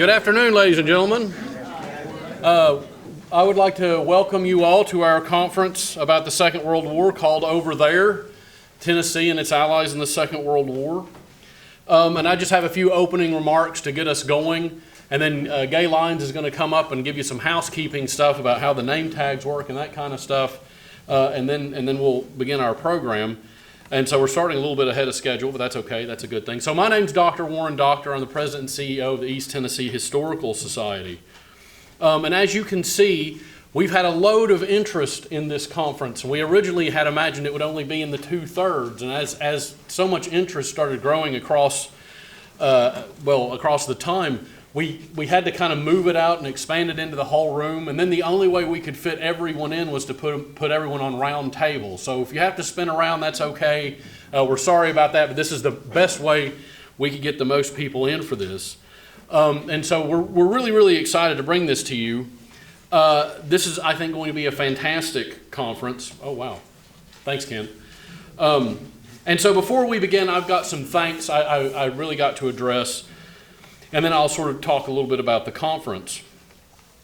Good afternoon, ladies and gentlemen. I would like to welcome you all to our conference about the Second World War called Over There, Tennessee and its Allies in the Second World War. And I just have a few opening remarks to get us going. And then Gay Lyons is going to come up and give you some housekeeping stuff about how the name tags work and that kind of stuff. And then we'll begin our program. And so we're starting a little bit ahead of schedule, but that's okay. That's a good thing. So my name's Dr. Warren Doctor. I'm the President and CEO of the East Tennessee Historical Society. And as you can see, we've had a load of interest in this conference. We originally had imagined it would only be in the 2/3, and as so much interest started growing across the time, we had to kind of move it out and expand it into the whole room. And then the only way we could fit everyone in was to put everyone on round tables. So if you have to spin around, that's okay. We're sorry about that, but this is the best way we could get the most people in for this. And so we're really, really excited to bring this to you. This is, I think, going to be a fantastic conference. Oh, wow. Thanks, Ken. And so before we begin, I've got some thanks I really got to address. And then I'll sort of talk a little bit about the conference.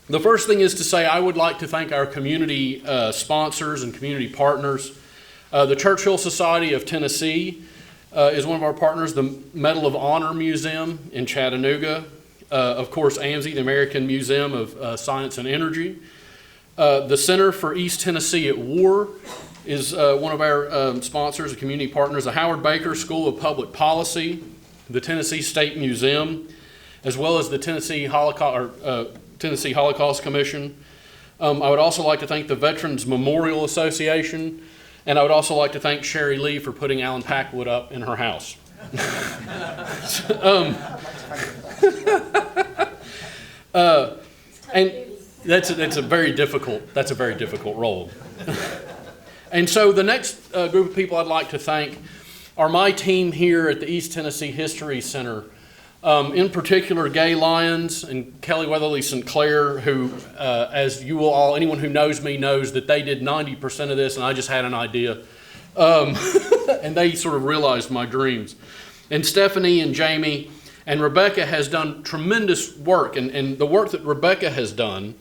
The first thing is to say I would like to thank our community sponsors and community partners. The Churchill Society of Tennessee is one of our partners, the Medal of Honor Museum in Chattanooga. Of course, AMSI, the American Museum of Science and Energy. The Center for East Tennessee at War is one of our sponsors, and community partners. The Howard Baker School of Public Policy, the Tennessee State Museum, as well as the Tennessee Holocaust Commission. I would also like to thank the Veterans Memorial Association, and I would also like to thank Sherry Lee for putting Alan Packwood up in her house. And that's a very difficult role. And so the next group of people I'd like to thank are my team here at the East Tennessee History Center. In particular, Gay Lyons and Kelly Weatherly Sinclair, who, as you will all, anyone who knows me knows that they did 90% of this, and I just had an idea. And they sort of realized my dreams. And Stephanie and Jamie and Rebecca has done tremendous work. And the work that Rebecca has done,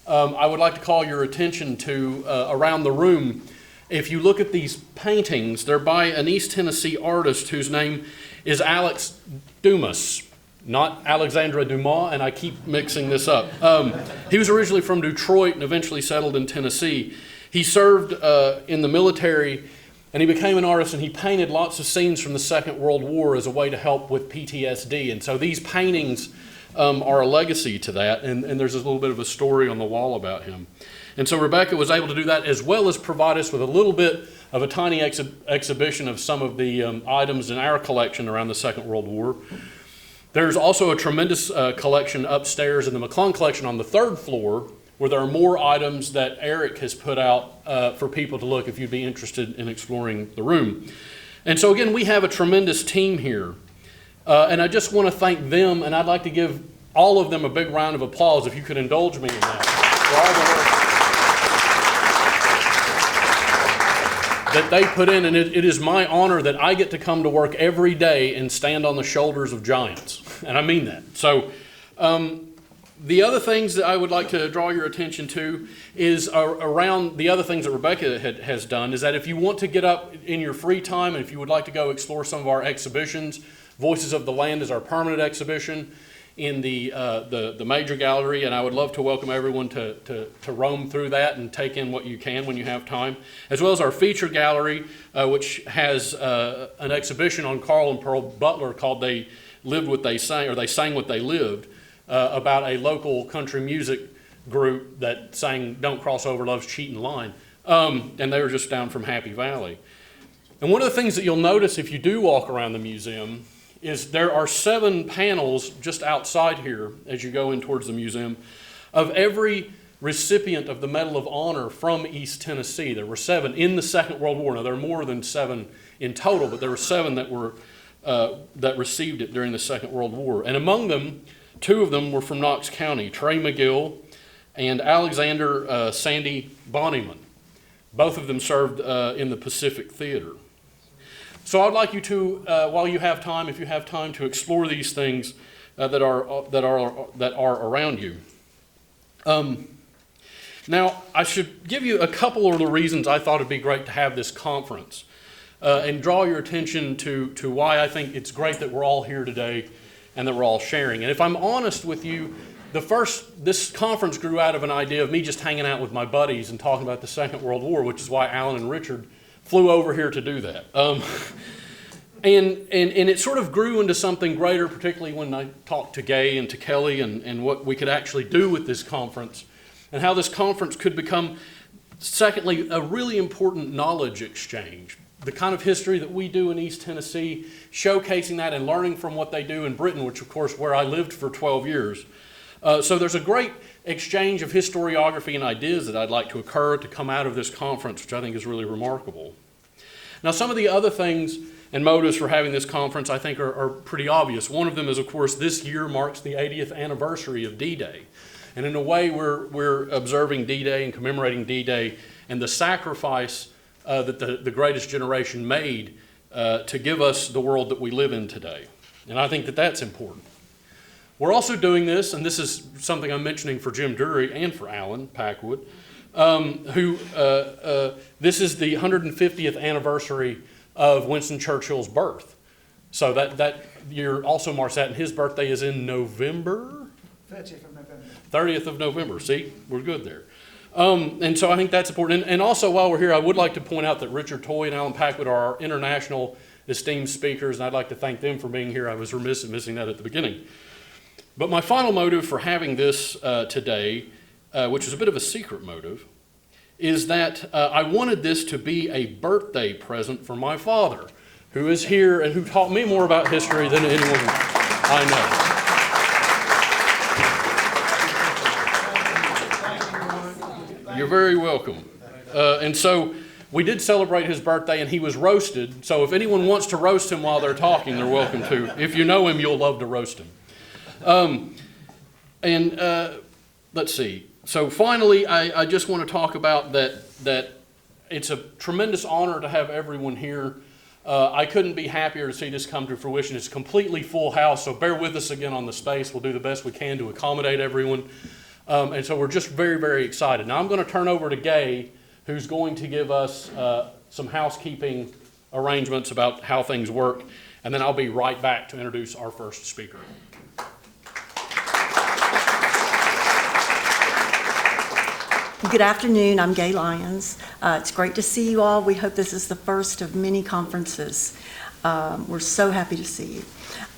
I would like to call your attention to around the room. If you look at these paintings, they're by an East Tennessee artist whose name is Alex Dumas, not Alexandra Dumas, and I keep mixing this up. He was originally from Detroit and eventually settled in Tennessee. He served in the military, and he became an artist, and he painted lots of scenes from the Second World War as a way to help with PTSD. And so these paintings are a legacy to that, and there's a little bit of a story on the wall about him. And so Rebecca was able to do that, as well as provide us with a little bit of a tiny exhibition of some of the items in our collection around the Second World War. There's also a tremendous collection upstairs in the McClung collection on the 3rd floor, where there are more items that Eric has put out for people to look if you'd be interested in exploring the room. And so again, we have a tremendous team here. And I just want to thank them, and I'd like to give all of them a big round of applause, if you could indulge me in that, for all the work that they put in. And it is my honor that I get to come to work every day and stand on the shoulders of giants. And I mean that. So the other things that I would like to draw your attention to is around the other things that Rebecca has done, is that if you want to get up in your free time and if you would like to go explore some of our exhibitions, Voices of the Land is our permanent exhibition in the major gallery, and I would love to welcome everyone to roam through that and take in what you can when you have time, as well as our feature gallery, which has an exhibition on Carl and Pearl Butler called They Lived What They Sang, or They Sang What They Lived, about a local country music group that sang Don't Cross Over Love's Cheatin' Line, and they were just down from Happy Valley. And one of the things that you'll notice if you do walk around the museum is there are 7 panels just outside here as you go in towards the museum of every recipient of the Medal of Honor from East Tennessee. There were 7 in the Second World War. Now there are more than 7 in total, but there were 7 that received it during the Second World War. And among them, 2 of them were from Knox County, Trey McGill and Alexander Sandy Bonnyman. Both of them served in the Pacific Theater. So I'd like you to, while you have time, if you have time, to explore these things that are around you. Now, I should give you a couple of the reasons I thought it'd be great to have this conference, and draw your attention to why I think it's great that we're all here today and that we're all sharing. And if I'm honest with you, this conference grew out of an idea of me just hanging out with my buddies and talking about the Second World War, which is why Alan and Richard flew over here to do that. And it sort of grew into something greater, particularly when I talked to Gay and to Kelly and what we could actually do with this conference, and how this conference could become, secondly, a really important knowledge exchange. The kind of history that we do in East Tennessee, showcasing that and learning from what they do in Britain, which of course where I lived for 12 years. So there's a great exchange of historiography and ideas that I'd like to occur to come out of this conference, which I think is really remarkable. Now, some of the other things and motives for having this conference I think are pretty obvious. One of them is, of course, this year marks the 80th anniversary of D-Day. And in a way, we're observing D-Day and commemorating D-Day and the sacrifice that the greatest generation made to give us the world that we live in today. And I think that that's important. We're also doing this, and this is something I'm mentioning for Jim Dury and for Alan Packwood, this is the 150th anniversary of Winston Churchill's birth. So that year also marks that, and his birthday is in November? 30th of November. 30th of November. See, we're good there. And so I think that's important. And also, while we're here, I would like to point out that Richard Toy and Alan Packwood are our international esteemed speakers, and I'd like to thank them for being here. I was remiss in missing that at the beginning. But my final motive for having this today, which is a bit of a secret motive, is that I wanted this to be a birthday present for my father, who is here and who taught me more about history than anyone I know. You're very welcome. And so we did celebrate his birthday, and he was roasted. So if anyone wants to roast him while they're talking, they're welcome to. If you know him, you'll love to roast him. Let's see. So finally, I just want to talk about that it's a tremendous honor to have everyone here. I couldn't be happier to see this come to fruition. It's a completely full house, so bear with us again on the space. We'll do the best we can to accommodate everyone. And so we're just very, very excited. Now I'm going to turn over to Gay, who's going to give us some housekeeping arrangements about how things work, and then I'll be right back to introduce our first speaker. Good afternoon, I'm Gay Lyons. It's great to see you all. We hope this is the first of many conferences. We're so happy to see you.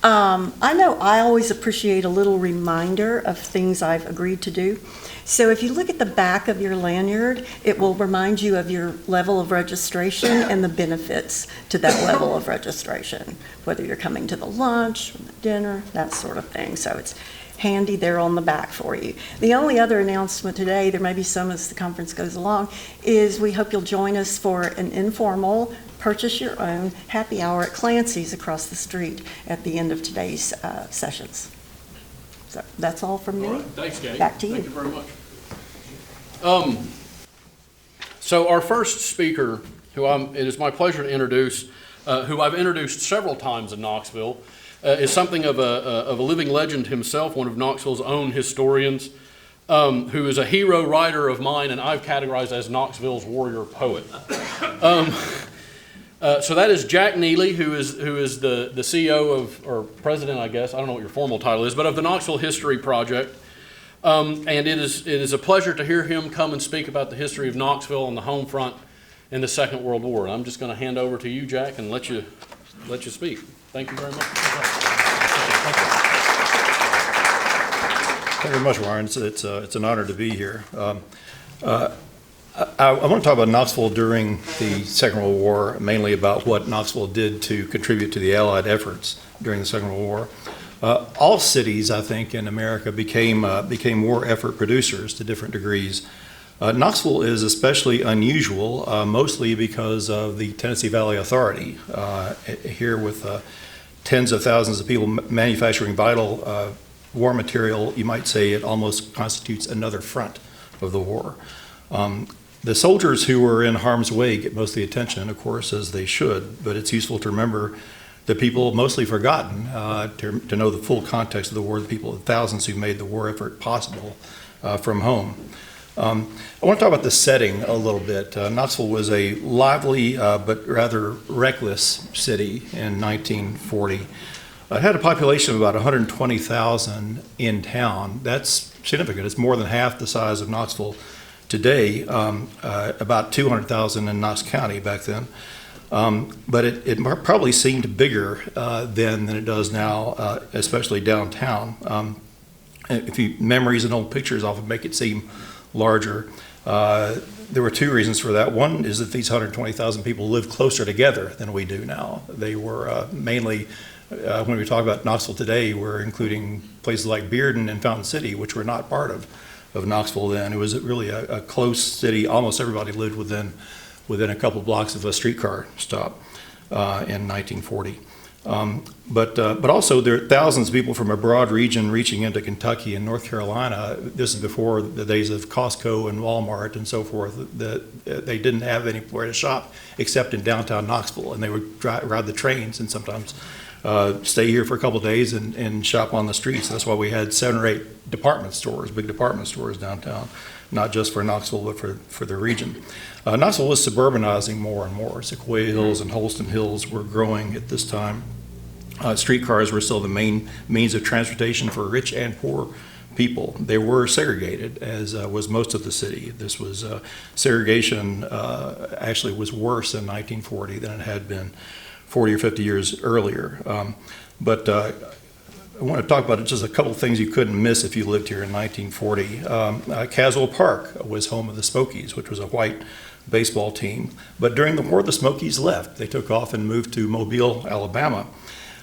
I know I always appreciate a little reminder of things I've agreed to do. So if you look at the back of your lanyard, it will remind you of your level of registration and the benefits to that level of registration, whether you're coming to the lunch, or the dinner, that sort of thing. So it's handy there on the back for you. The only other announcement today, there may be some as the conference goes along, is we hope you'll join us for an informal purchase your own happy hour at Clancy's across the street at the end of today's sessions. So that's all from me. All right. Thanks, Gay. Back to you. Thank you very much. So our first speaker, who it is my pleasure to introduce, who I've introduced several times in Knoxville, is something of a living legend himself, one of Knoxville's own historians, who is a hero writer of mine, and I've categorized as Knoxville's warrior poet. So that is Jack Neely, who is the CEO of, or president, I guess, I don't know what your formal title is, but of the Knoxville History Project. And it is a pleasure to hear him come and speak about the history of Knoxville on the home front in the Second World War. And I'm just going to hand over to you, Jack, and let you speak. Thank you very much. Thank you very much, Warren. It's an honor to be here. I want to talk about Knoxville during the Second World War, mainly about what Knoxville did to contribute to the Allied efforts during the Second World War. All cities, I think, in America became war effort producers to different degrees. Knoxville is especially unusual, mostly because of the Tennessee Valley Authority, here with tens of thousands of people manufacturing vital war material. You might say it almost constitutes another front of the war. The soldiers who were in harm's way get most of the attention, of course, as they should, but it's useful to remember the people mostly forgotten, to know the full context of the war, the people, the thousands who made the war effort possible from home. I want to talk about the setting a little bit. Knoxville was a lively but rather reckless city in 1940. It had a population of about 120,000 in town. That's significant. It's more than half the size of Knoxville today, about 200,000 in Knox County back then. But it probably seemed bigger then than it does now, especially downtown. Memories and old pictures often make it seem larger. There were two reasons for that. One is that these 120,000 people lived closer together than we do now. They were mainly, when we talk about Knoxville today, we're including places like Bearden and Fountain City, which were not part of Knoxville then. It was really a close city. Almost everybody lived within a couple blocks of a streetcar stop in 1940. But also there are thousands of people from a broad region reaching into Kentucky and North Carolina. This is before the days of Costco and Walmart and so forth. They didn't have anywhere to shop except in downtown Knoxville, and they would ride the trains and sometimes stay here for a couple of days and shop on the streets. That's why we had 7 or 8 department stores, big department stores downtown, not just for Knoxville, but for the region. Knoxville was suburbanizing more and more. Sequoia Hills and Holston Hills were growing at this time. Streetcars were still the main means of transportation for rich and poor people. They were segregated, as was most of the city. This was segregation actually was worse in 1940 than it had been 40 or 50 years earlier. But I want to talk about just a couple of things you couldn't miss if you lived here in 1940. Caswell Park was home of the Smokies, which was a white baseball team. But during the war, the Smokies left. They took off and moved to Mobile, Alabama.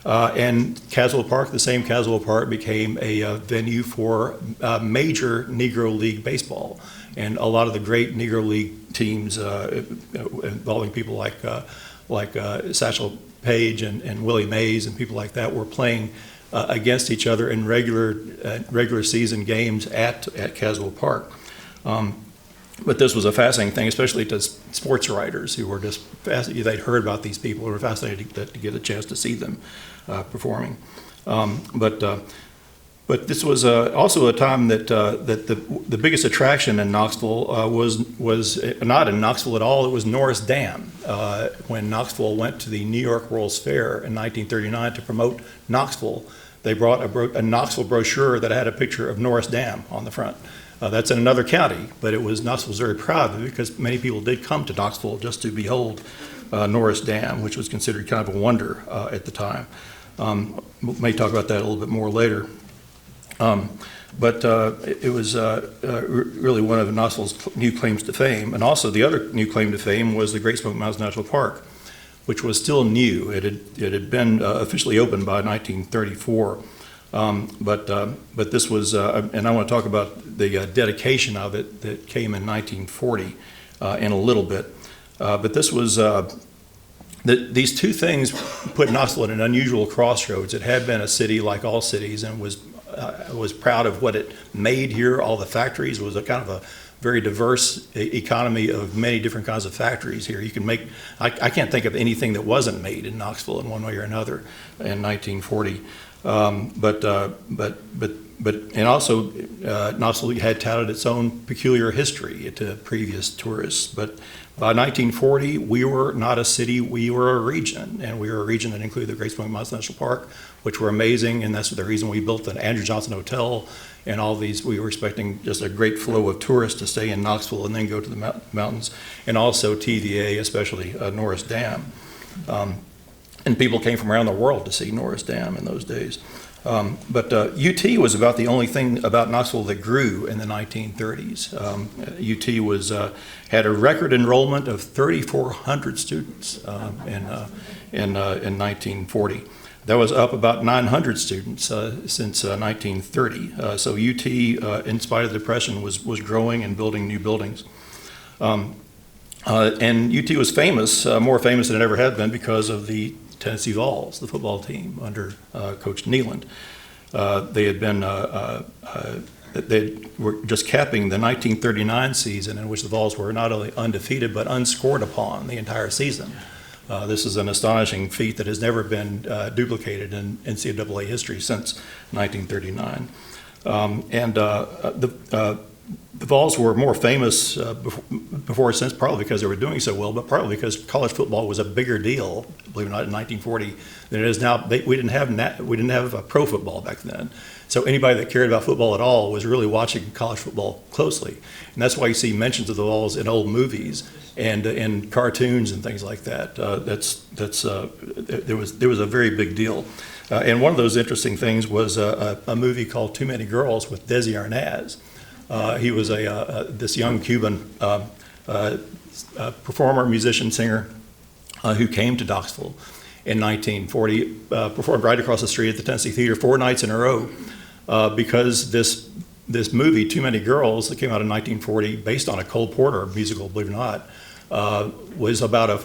And Caswell Park, the same Caswell Park, became a venue for major Negro League baseball. And a lot of the great Negro League teams involving people like Satchel Paige and Willie Mays and people like that were playing against each other in regular season games at Caswell Park. But this was a fascinating thing, especially to sports writers who were just fascinated. They'd heard about these people and were fascinated to get a chance to see them performing. But this was also a time that the biggest attraction in Knoxville was not in Knoxville at all. It was Norris Dam. When Knoxville went to the New York World's Fair in 1939 to promote Knoxville, they brought a Knoxville brochure that had a picture of Norris Dam on the front. That's in another county, but Knoxville was very proud of it because many people did come to Knoxville just to behold Norris Dam, which was considered kind of a wonder at the time. We may talk about that a little bit more later. But it was really one of Knoxville's new claims to fame. And also the other new claim to fame was the Great Smoky Mountains National Park, which was still new. It had been officially opened by 1934. But this was, and I want to talk about the dedication of it that came in 1940 in a little bit. But this was, these two things put Knoxville at an unusual crossroads. It had been a city like all cities and was proud of what it made here. All the factories was a kind of a very diverse economy of many different kinds of factories here. You can make, I can't think of anything that wasn't made in Knoxville in one way or another in 1940. And also Knoxville had touted its own peculiar history to previous tourists. But by 1940, we were not a city, we were a region. And we were a region that included the Great Smoky Mountains National Park, which were amazing. And that's the reason we built the Andrew Johnson Hotel and all these. We were expecting just a great flow of tourists to stay in Knoxville and then go to the mountains. And also TVA, especially Norris Dam. And people came from around the world to see Norris Dam in those days. But UT was about the only thing about Knoxville that grew in the 1930s. UT had a record enrollment of 3,400 students in 1940. That was up about 900 students since 1930. So UT, in spite of the Depression, was growing and building new buildings. And UT was famous, more famous than it ever had been, because of the Tennessee Vols, the football team under Coach Neely. They were just capping the 1939 season, in which the Vols were not only undefeated but unscored upon the entire season. This is an astonishing feat that has never been duplicated in NCAA history since 1939. The Vols were more famous before since, partly because they were doing so well, but partly because college football was a bigger deal, believe it or not, in 1940 than it is now. We didn't have pro football back then, so anybody that cared about football at all was really watching college football closely, and that's why you see mentions of the Vols in old movies and in cartoons and things like that. There was a very big deal. And one of those interesting things was a movie called Too Many Girls with Desi Arnaz. He was this young Cuban performer, musician, singer who came to Knoxville in 1940, performed right across the street at the Tennessee Theater 4 nights in a row because this movie, Too Many Girls, that came out in 1940, based on a Cole Porter musical, believe it or not, was about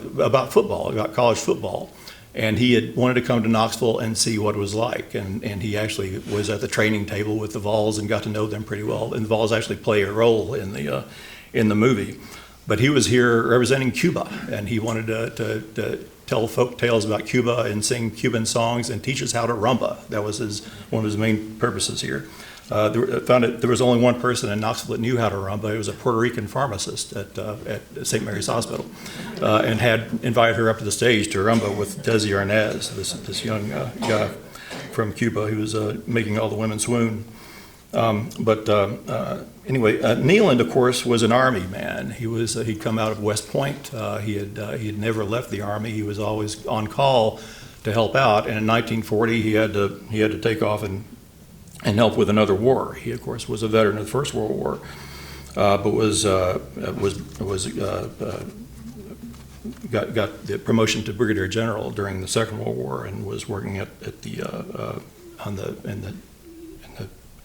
football, about college football. And he had wanted to come to Knoxville and see what it was like. And he actually was at the training table with the Vols and got to know them pretty well. And the Vols actually play a role in the movie. But he was here representing Cuba, and he wanted to tell folk tales about Cuba and sing Cuban songs and teach us how to rumba. That was one of his main purposes here. There was only one person in Knoxville that knew how to rumba. It was a Puerto Rican pharmacist at St. Mary's Hospital, and had invited her up to the stage to rumba with Desi Arnaz, this young guy from Cuba who was making all the women swoon. Anyway, Neely, of course, was an Army man. He'd come out of West Point. He had never left the Army. He was always on call to help out. And in 1940, he had to take off and help with another war. He, of course, was a veteran of the First World War, but got the promotion to brigadier general during the Second World War, and was working in the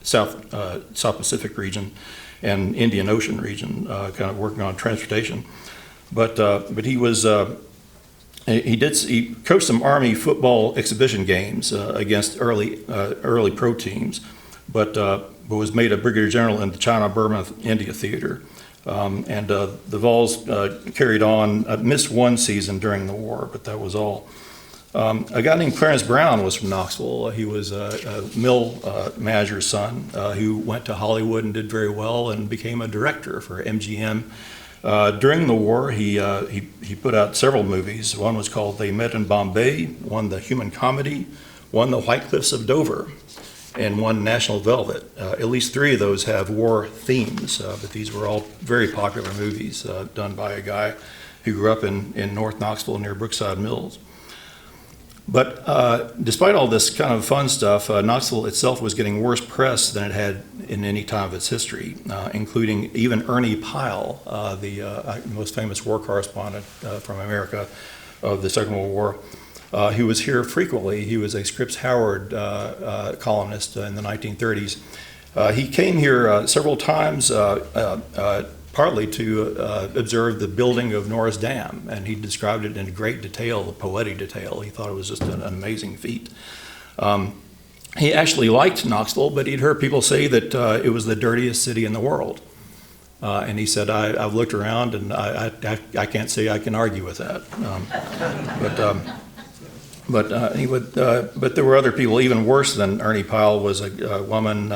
South Pacific region and Indian Ocean region, kind of working on transportation. But he was. He coached some Army football exhibition games against early pro teams, but was made a brigadier general in the China, Burma, India theater. And the Vols carried on, missed one season during the war, but that was all. A guy named Clarence Brown was from Knoxville. He was a mill manager's son who went to Hollywood and did very well and became a director for MGM. During the war, he put out several movies. One was called They Met in Bombay, one The Human Comedy, one The White Cliffs of Dover, and one National Velvet. At least three of those have war themes, but these were all very popular movies done by a guy who grew up in North Knoxville near Brookside Mills. But despite all this kind of fun stuff, Knoxville itself was getting worse press than it had in any time of its history, including even Ernie Pyle, the most famous war correspondent from America of the Second World War. He was here frequently. He was a Scripps Howard columnist in the 1930s. He came here several times, partly to observe the building of Norris Dam, and he described it in great detail, poetic detail. He thought it was just an amazing feat. He actually liked Knoxville, but he'd heard people say that it was the dirtiest city in the world. And he said, I've looked around, and I can't say I can argue with that. But there were other people even worse than Ernie Pyle. Was a woman,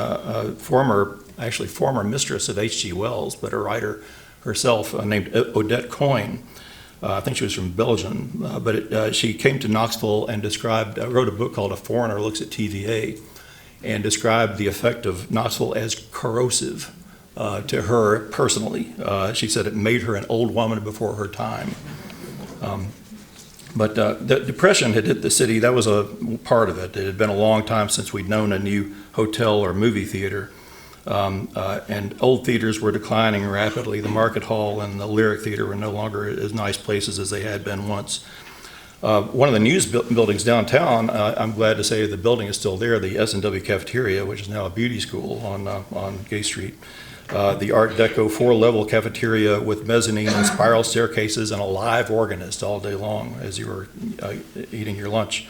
former mistress of H.G. Wells, but a writer herself named Odette Coyne. I think she was from Belgium, but she came to Knoxville and wrote a book called A Foreigner Looks at TVA, and described the effect of Knoxville as corrosive to her personally. She said it made her an old woman before her time. But the Depression had hit the city. That was a part of it. It had been a long time since we'd known a new hotel or movie theater. And old theaters were declining rapidly. The Market Hall and the Lyric Theater were no longer as nice places as they had been once. One of the news buildings downtown, I'm glad to say the building is still there, the S&W Cafeteria, which is now a beauty school on Gay Street. The Art Deco 4-level cafeteria with mezzanine and spiral staircases and a live organist all day long as you were eating your lunch.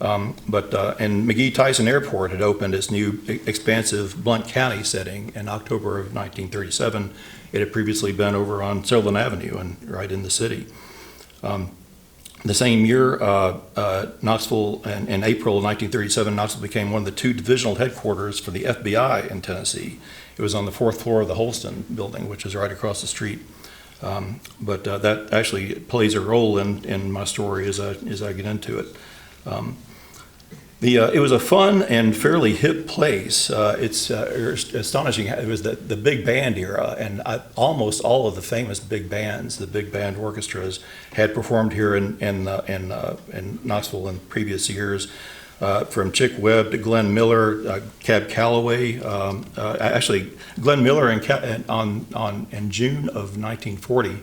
And McGee Tyson Airport had opened its new expansive Blount County setting in October of 1937. It had previously been over on Sutherland Avenue and right in the city. The same year, Knoxville, in April of 1937, Knoxville became one of the two divisional headquarters for the FBI in Tennessee. It was on the 4th floor of the Holston building, which is right across the street. But that actually plays a role in my story as I get into it. It was a fun and fairly hip place. It's astonishing. It was the big band era, and almost all of the famous big bands, the big band orchestras, had performed here in Knoxville in previous years. From Chick Webb to Glenn Miller, Cab Calloway. Actually, Glenn Miller in June of 1940,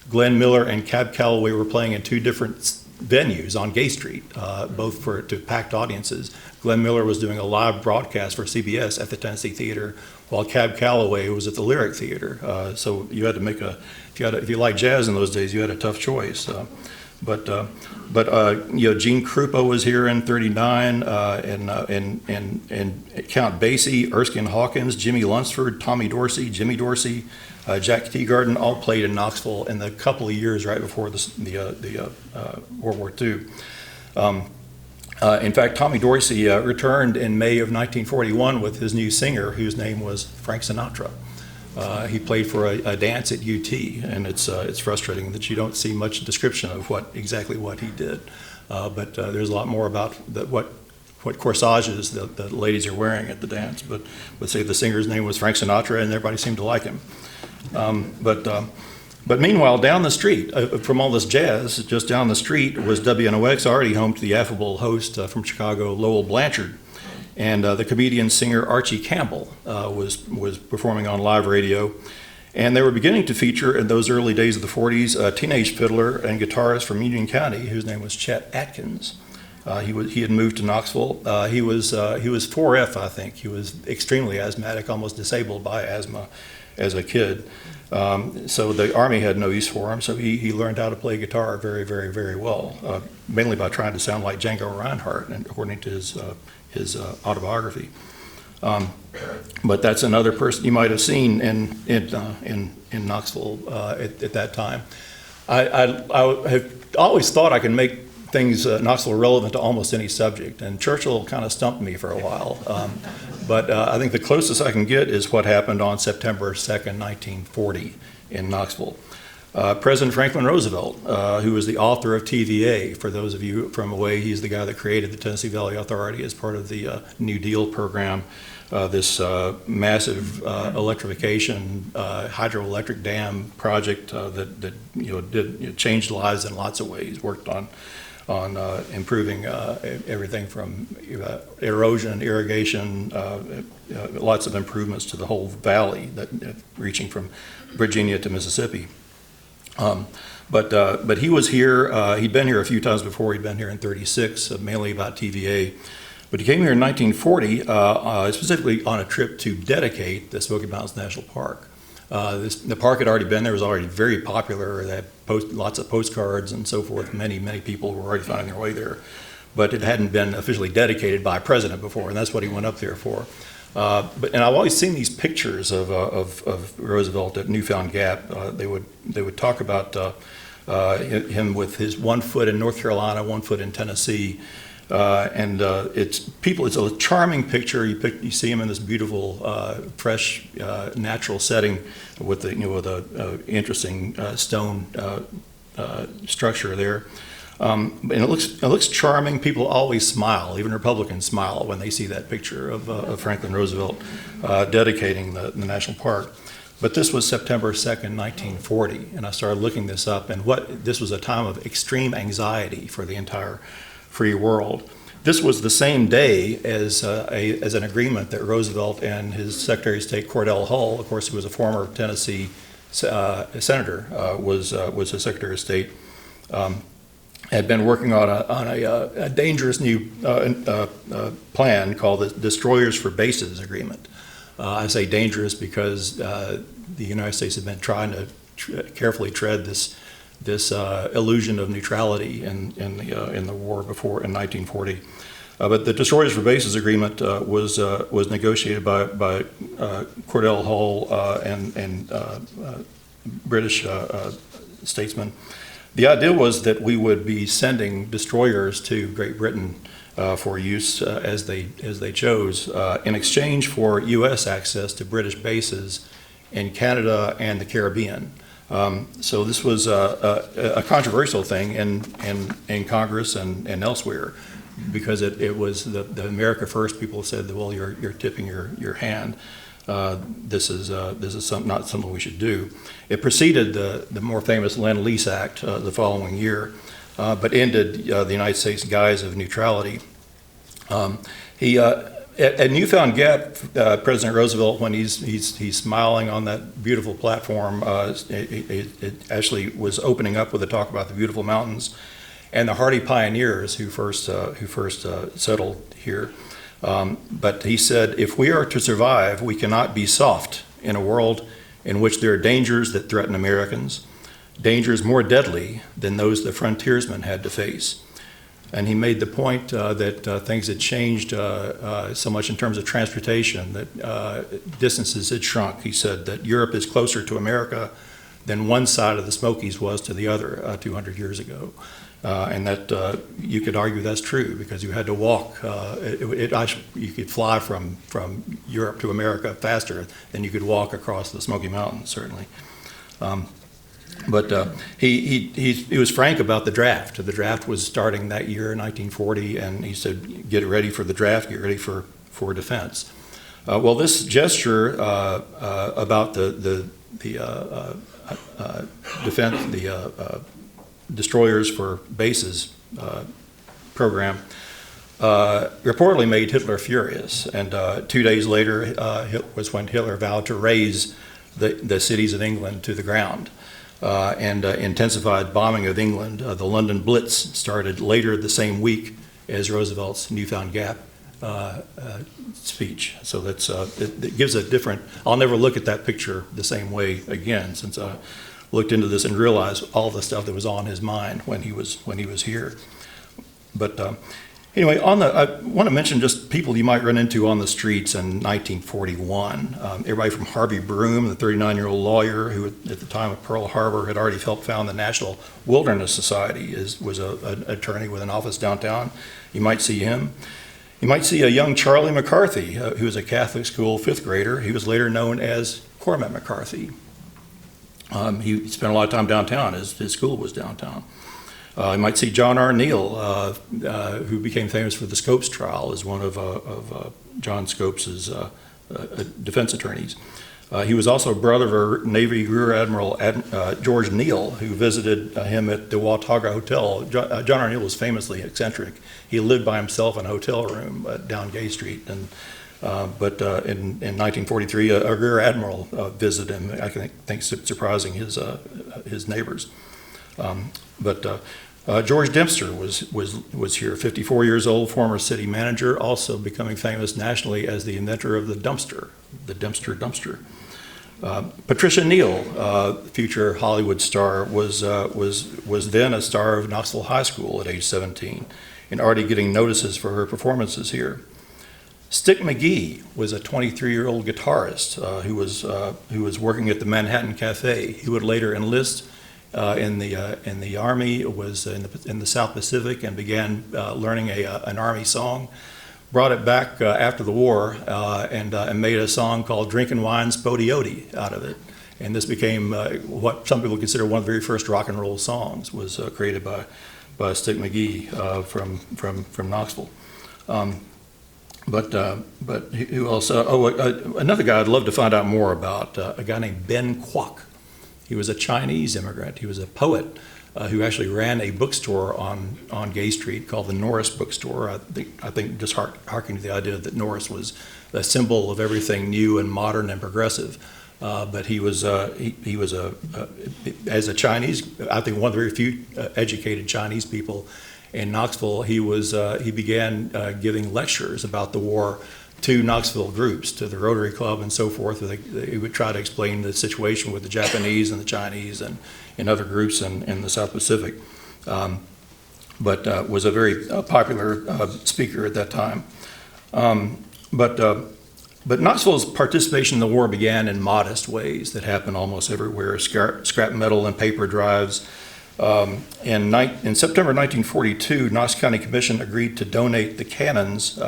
Glenn Miller and Cab Calloway were playing in two different venues on Gay Street, both to packed audiences. Glenn Miller was doing a live broadcast for CBS at the Tennessee Theater, while Cab Calloway was at the Lyric Theater. So you had to make if you liked jazz in those days, you had a tough choice. But Gene Krupa was here in '39, and Count Basie, Erskine Hawkins, Jimmy Lunsford, Tommy Dorsey, Jimmy Dorsey, Jack Teagarden all played in Knoxville in the couple of years right before the World War II. In fact, Tommy Dorsey returned in May of 1941 with his new singer, whose name was Frank Sinatra. He played for a dance at UT, and it's frustrating that you don't see much description of exactly what he did. But there's a lot more about what corsages the ladies are wearing at the dance. But let's say the singer's name was Frank Sinatra, and everybody seemed to like him. But meanwhile, down the street from all this jazz, just down the street was WNOX, already home to the affable host from Chicago, Lowell Blanchard. And the comedian singer Archie Campbell was performing on live radio. And they were beginning to feature in those early days of the 40s a teenage fiddler and guitarist from Union County whose name was Chet Atkins. He had moved to Knoxville. He was 4F, I think. He was extremely asthmatic, almost disabled by asthma as a kid. So the Army had no use for him, so he learned how to play guitar very, very, very well, mainly by trying to sound like Django Reinhardt, and according to his autobiography. But that's another person you might have seen in Knoxville at that time. I have always thought I can make things Knoxville relevant to almost any subject, and Churchill kind of stumped me for a while. But I think the closest I can get is what happened on September 2nd, 1940 in Knoxville. President Franklin Roosevelt, who was the author of TVA, for those of you from away, he's the guy that created the Tennessee Valley Authority as part of the New Deal program, this massive electrification hydroelectric dam project that changed lives in lots of ways, worked on improving everything from erosion, irrigation, lots of improvements to the whole valley, reaching from Virginia to Mississippi. But he was here. He'd been here a few times before. He'd been here in '36, mainly about TVA. But he came here in 1940, specifically on a trip to dedicate the Smoky Mountains National Park. The park had already been there, was already very popular. They had lots of postcards and so forth. Many people were already finding their way there. But it hadn't been officially dedicated by a president before, and that's what he went up there for. And I've always seen these pictures of Roosevelt at Newfound Gap. They would talk about him with his 1 foot in North Carolina, 1 foot in Tennessee. It's a charming picture. You see him in this beautiful, fresh, natural setting with a interesting stone structure there. And it looks charming. People always smile. Even Republicans smile when they see that picture of Franklin Roosevelt dedicating the national park. But this was September 2nd, 1940, and I started looking this up. And this was a time of extreme anxiety for the entire free world. This was the same day as an agreement that Roosevelt and his Secretary of State Cordell Hull, of course, who was a former Tennessee senator, was the Secretary of State, had been working on a dangerous new plan called the Destroyers for Bases Agreement. I say dangerous because the United States had been trying to carefully tread this illusion of neutrality in the war before in 1940. But the Destroyers for Bases Agreement was negotiated by Cordell Hull and British statesmen. The idea was that we would be sending destroyers to Great Britain for use as they chose, in exchange for U.S. access to British bases in Canada and the Caribbean. So this was a controversial thing in Congress and elsewhere, because it was the America First people said that, well, you're tipping your hand. This is not something we should do. It preceded the more famous Lend-Lease Act the following year, but ended the United States' guise of neutrality. At Newfound Gap, President Roosevelt, when he's smiling on that beautiful platform, it actually was opening up with a talk about the beautiful mountains and the hardy pioneers who first settled here. But he said, if we are to survive, we cannot be soft in a world in which there are dangers that threaten Americans, dangers more deadly than those the frontiersmen had to face. And he made the point that things had changed so much in terms of transportation, that distances had shrunk. He said that Europe is closer to America than one side of the Smokies was to the other 200 years ago. And that you could argue that's true, because you had to walk. You could fly from Europe to America faster than you could walk across the Smoky Mountains, certainly. But he was frank about the draft. The draft was starting that year, 1940, and he said, get ready for the draft, get ready for defense. Well, this gesture about the defense, the destroyers for bases program, reportedly made Hitler furious. And 2 days later was when Hitler vowed to raze the cities of England to the ground. And intensified bombing of England. The London Blitz started later the same week as Roosevelt's Newfound Gap speech. So it gives a different. I'll never look at that picture the same way again, since I looked into this and realized all the stuff that was on his mind when he was here. But anyway, I want to mention just people you might run into on the streets in 1941. Everybody from Harvey Broom, the 39-year-old lawyer who at the time of Pearl Harbor had already helped found the National Wilderness Society, was an attorney with an office downtown. You might see him. You might see a young Charlie McCarthy, who was a Catholic school fifth grader. He was later known as Cormac McCarthy. He spent a lot of time downtown. His school was downtown. You might see John R. Neal, who became famous for the Scopes trial, as one of John Scopes' defense attorneys. He was also a brother of Navy Rear Admiral George Neal, who visited him at the Watauga Hotel. John R. Neal was famously eccentric. He lived by himself in a hotel room down Gay Street. But in 1943, a Rear Admiral visited him, I think surprising his neighbors. George Dempster was here, 54 years old, former city manager, also becoming famous nationally as the inventor of the Dempster. Patricia Neal, future Hollywood star, was then a star of Knoxville High School at age 17, and already getting notices for her performances here. Stick McGee was a 23-year-old guitarist who was working at the Manhattan Cafe. He would later enlist in the Army, was in the South Pacific, and began learning an Army song. Brought it back after the war and made a song called "Drinkin' Wine Spodioti" out of it. And this became what some people consider one of the very first rock and roll songs. Was created by Stick McGee from Knoxville. But who else? Another guy I'd love to find out more about, a guy named Ben Kwok. He was a Chinese immigrant. He was a poet who actually ran a bookstore on Gay Street called the Norris Bookstore. I think just harking to the idea that Norris was a symbol of everything new and modern and progressive. But he was as a Chinese, I think one of the very few educated Chinese people in Knoxville. He began giving lectures about the war to Knoxville groups, to the Rotary Club and so forth. He would try to explain the situation with the Japanese and the Chinese and other groups in the South Pacific. But was a very popular speaker at that time. But Knoxville's participation in the war began in modest ways that happen almost everywhere. Scrap metal and paper drives, In September 1942, Knox County Commission agreed to donate the cannons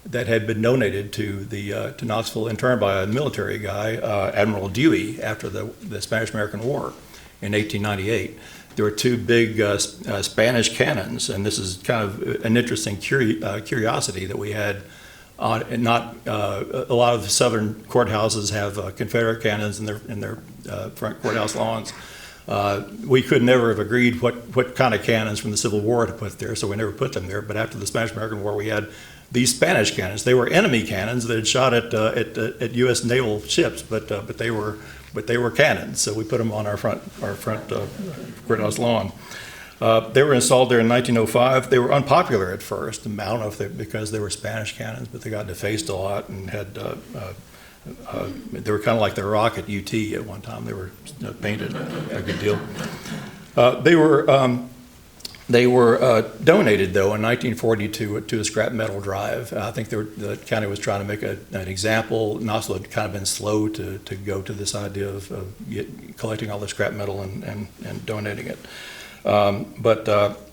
that had been donated to Knoxville in turn by a military guy, Admiral Dewey, after the Spanish-American War in 1898. There were two big Spanish cannons, and this is kind of an interesting curiosity that we had. A lot of the southern courthouses have Confederate cannons in their front courthouse lawns. We could never have agreed what kind of cannons from the Civil War to put there, so we never put them there. But after the Spanish-American War, we had these Spanish cannons. They were enemy cannons that had shot at U.S. naval ships, but they were cannons. So we put them on our front courthouse lawn. They were installed there in 1905. They were unpopular at first. I don't know if because they were Spanish cannons, but they got defaced a lot and had. They were kind of like the rock at UT at one time. They were painted a good deal. They were donated, though, in 1940 to a scrap metal drive. I think the county was trying to make an example. Knoxville had kind of been slow to go to this idea of collecting all the scrap metal and donating it. But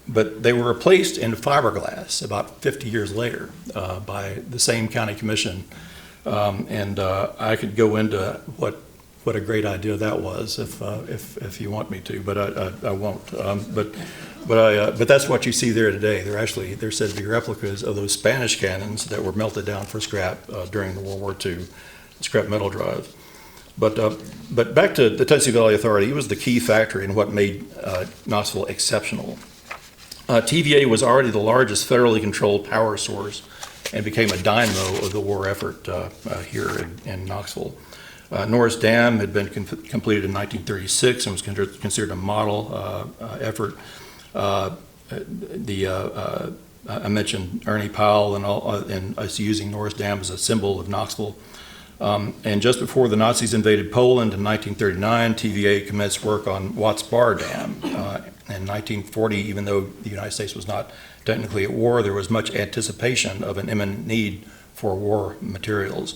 they were replaced in fiberglass about 50 years later by the same county commission. I could go into what a great idea that was if you want me to, but I won't. But that's what you see there today. They're said to be replicas of those Spanish cannons that were melted down for scrap during the World War II scrap metal drive. But back to the Tennessee Valley Authority, it was the key factor in what made Knoxville exceptional. TVA was already the largest federally controlled power source and became a dynamo of the war effort here in Knoxville. Norris Dam had been completed in 1936 and was considered a model effort. I mentioned Ernie Powell and us using Norris Dam as a symbol of Knoxville. And just before the Nazis invaded Poland in 1939, TVA commenced work on Watts Bar Dam. In 1940, even though the United States was not technically at war, there was much anticipation of an imminent need for war materials.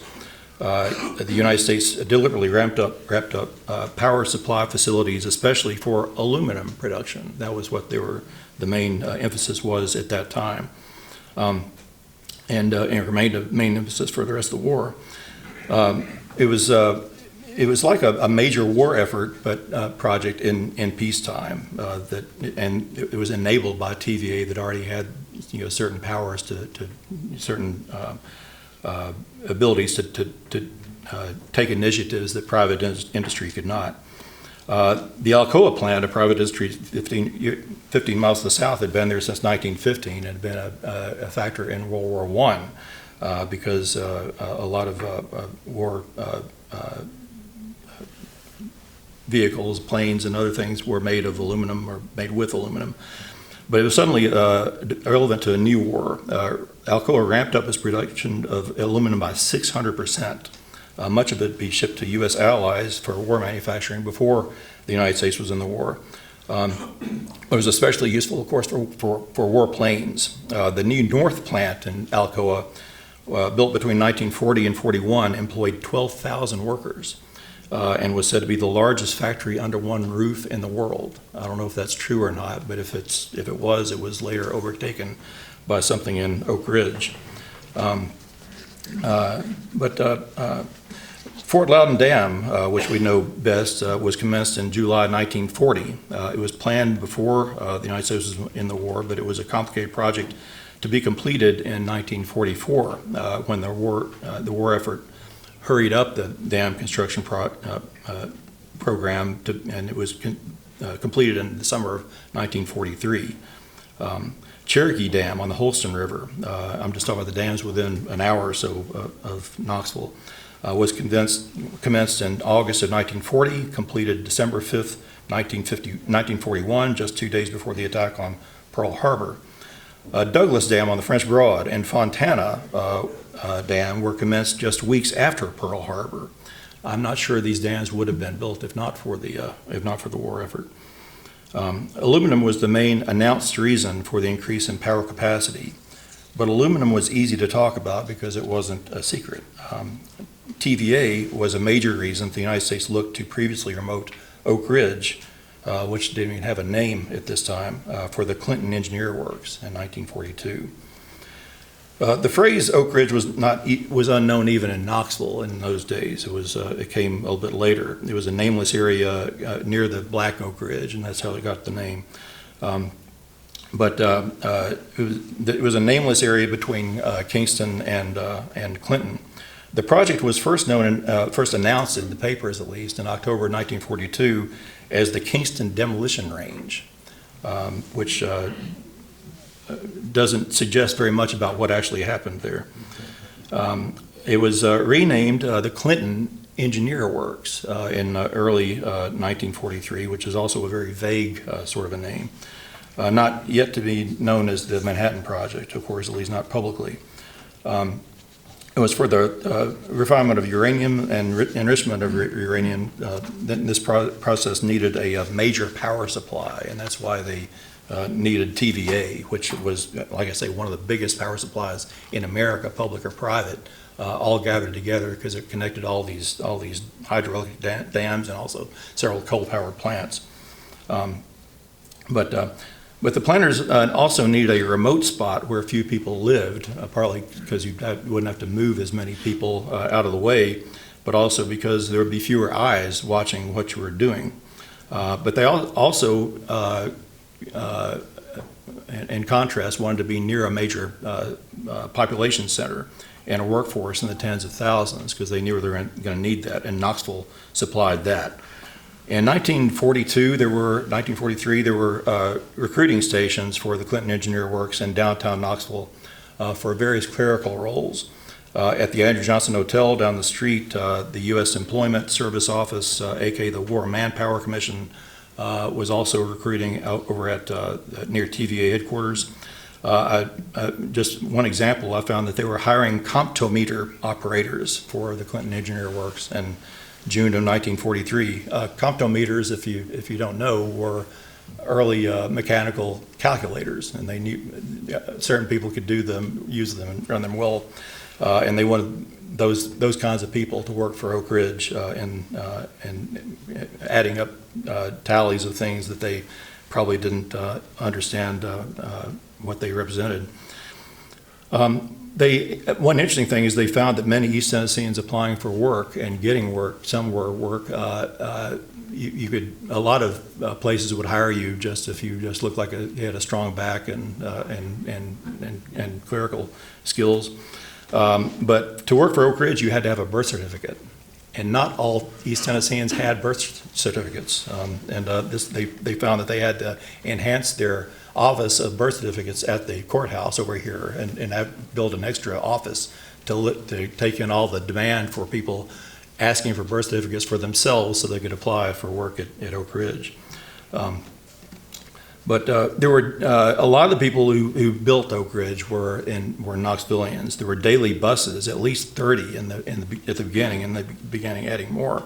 The United States deliberately ramped up power supply facilities, especially for aluminum production. That was what the main emphasis was at that time, and it remained a main emphasis for the rest of the war. It was like a major war effort, but project in peacetime. And it was enabled by TVA that already had certain powers to certain abilities to take initiatives that private industry could not. The Alcoa plant, a private industry 15 miles to the south, had been there since 1915 and had been a factor in World War I because a lot of war vehicles, planes, and other things were made of aluminum or made with aluminum. But it was suddenly relevant to a new war. Alcoa ramped up its production of aluminum by 600%. Much of it be shipped to U.S. allies for war manufacturing before the United States was in the war. It was especially useful, of course, for war planes. The new North plant in Alcoa, built between 1940 and 41, employed 12,000 workers. And was said to be the largest factory under one roof in the world. I don't know if that's true or not, but if it was later overtaken by something in Oak Ridge. Fort Loudon Dam, which we know best, was commenced in July 1940. It was planned before the United States was in the war, but it was a complicated project to be completed in 1944 when the war effort hurried up the dam construction program, and it was completed in the summer of 1943. Cherokee Dam on the Holston River, I'm just talking about the dams within an hour or so of Knoxville, was commenced in August of 1940, completed December 5th, 1941, just 2 days before the attack on Pearl Harbor. Douglas Dam on the French Broad and Fontana Dam were commenced just weeks after Pearl Harbor. I'm not sure these dams would have been built if not for the war effort. Aluminum was the main announced reason for the increase in power capacity, but aluminum was easy to talk about because it wasn't a secret. TVA was a major reason the United States looked to previously remote Oak Ridge which didn't even have a name at this time, for the Clinton Engineer Works in 1942. The phrase Oak Ridge was unknown even in Knoxville in those days. It came a little bit later. It was a nameless area near the Black Oak Ridge, and that's how it got the name. It was a nameless area between Kingston and Clinton. The project was first announced in the papers, at least, in October 1942 as the Kingston Demolition Range, which doesn't suggest very much about what actually happened there. It was renamed the Clinton Engineer Works in early 1943, which is also a very vague sort of a name. Not yet to be known as the Manhattan Project, of course, at least not publicly. It was for the refinement of uranium and enrichment of uranium. This process needed a major power supply, and that's why they needed TVA, which was, like I say, one of the biggest power supplies in America, public or private, all gathered together because it connected all these hydraulic dams and also several coal-powered plants. But the planners also needed a remote spot where few people lived, partly because you wouldn't have to move as many people out of the way, but also because there would be fewer eyes watching what you were doing. But they also, in contrast, wanted to be near a major population center and a workforce in the tens of thousands because they knew they were going to need that, and Knoxville supplied that. In 1943, there were recruiting stations for the Clinton Engineer Works in downtown Knoxville for various clerical roles. At the Andrew Johnson Hotel down the street, the U.S. Employment Service Office, aka the War Manpower Commission, was also recruiting out over at near TVA headquarters. Just one example, I found that they were hiring comptometer operators for the Clinton Engineer Works in June of 1943. Comptometers, if you don't know, were early mechanical calculators, and they knew certain people could use them, and run them well, and they wanted those kinds of people to work for Oak Ridge and adding up tallies of things that they probably didn't understand what they represented. One interesting thing is they found that many East Tennesseans applying for work and getting work, some were work, a lot of places would hire you just if you just looked like you had a strong back and clerical skills. But to work for Oak Ridge, you had to have a birth certificate. And not all East Tennesseans had birth certificates. They found that they had to enhance their office of birth certificates at the courthouse over here and build an extra office to take in all the demand for people asking for birth certificates for themselves so they could apply for work at Oak Ridge. But there were a lot of the people who built Oak Ridge were Knoxvillians. There were daily buses, at least 30 at the beginning, and they began adding more.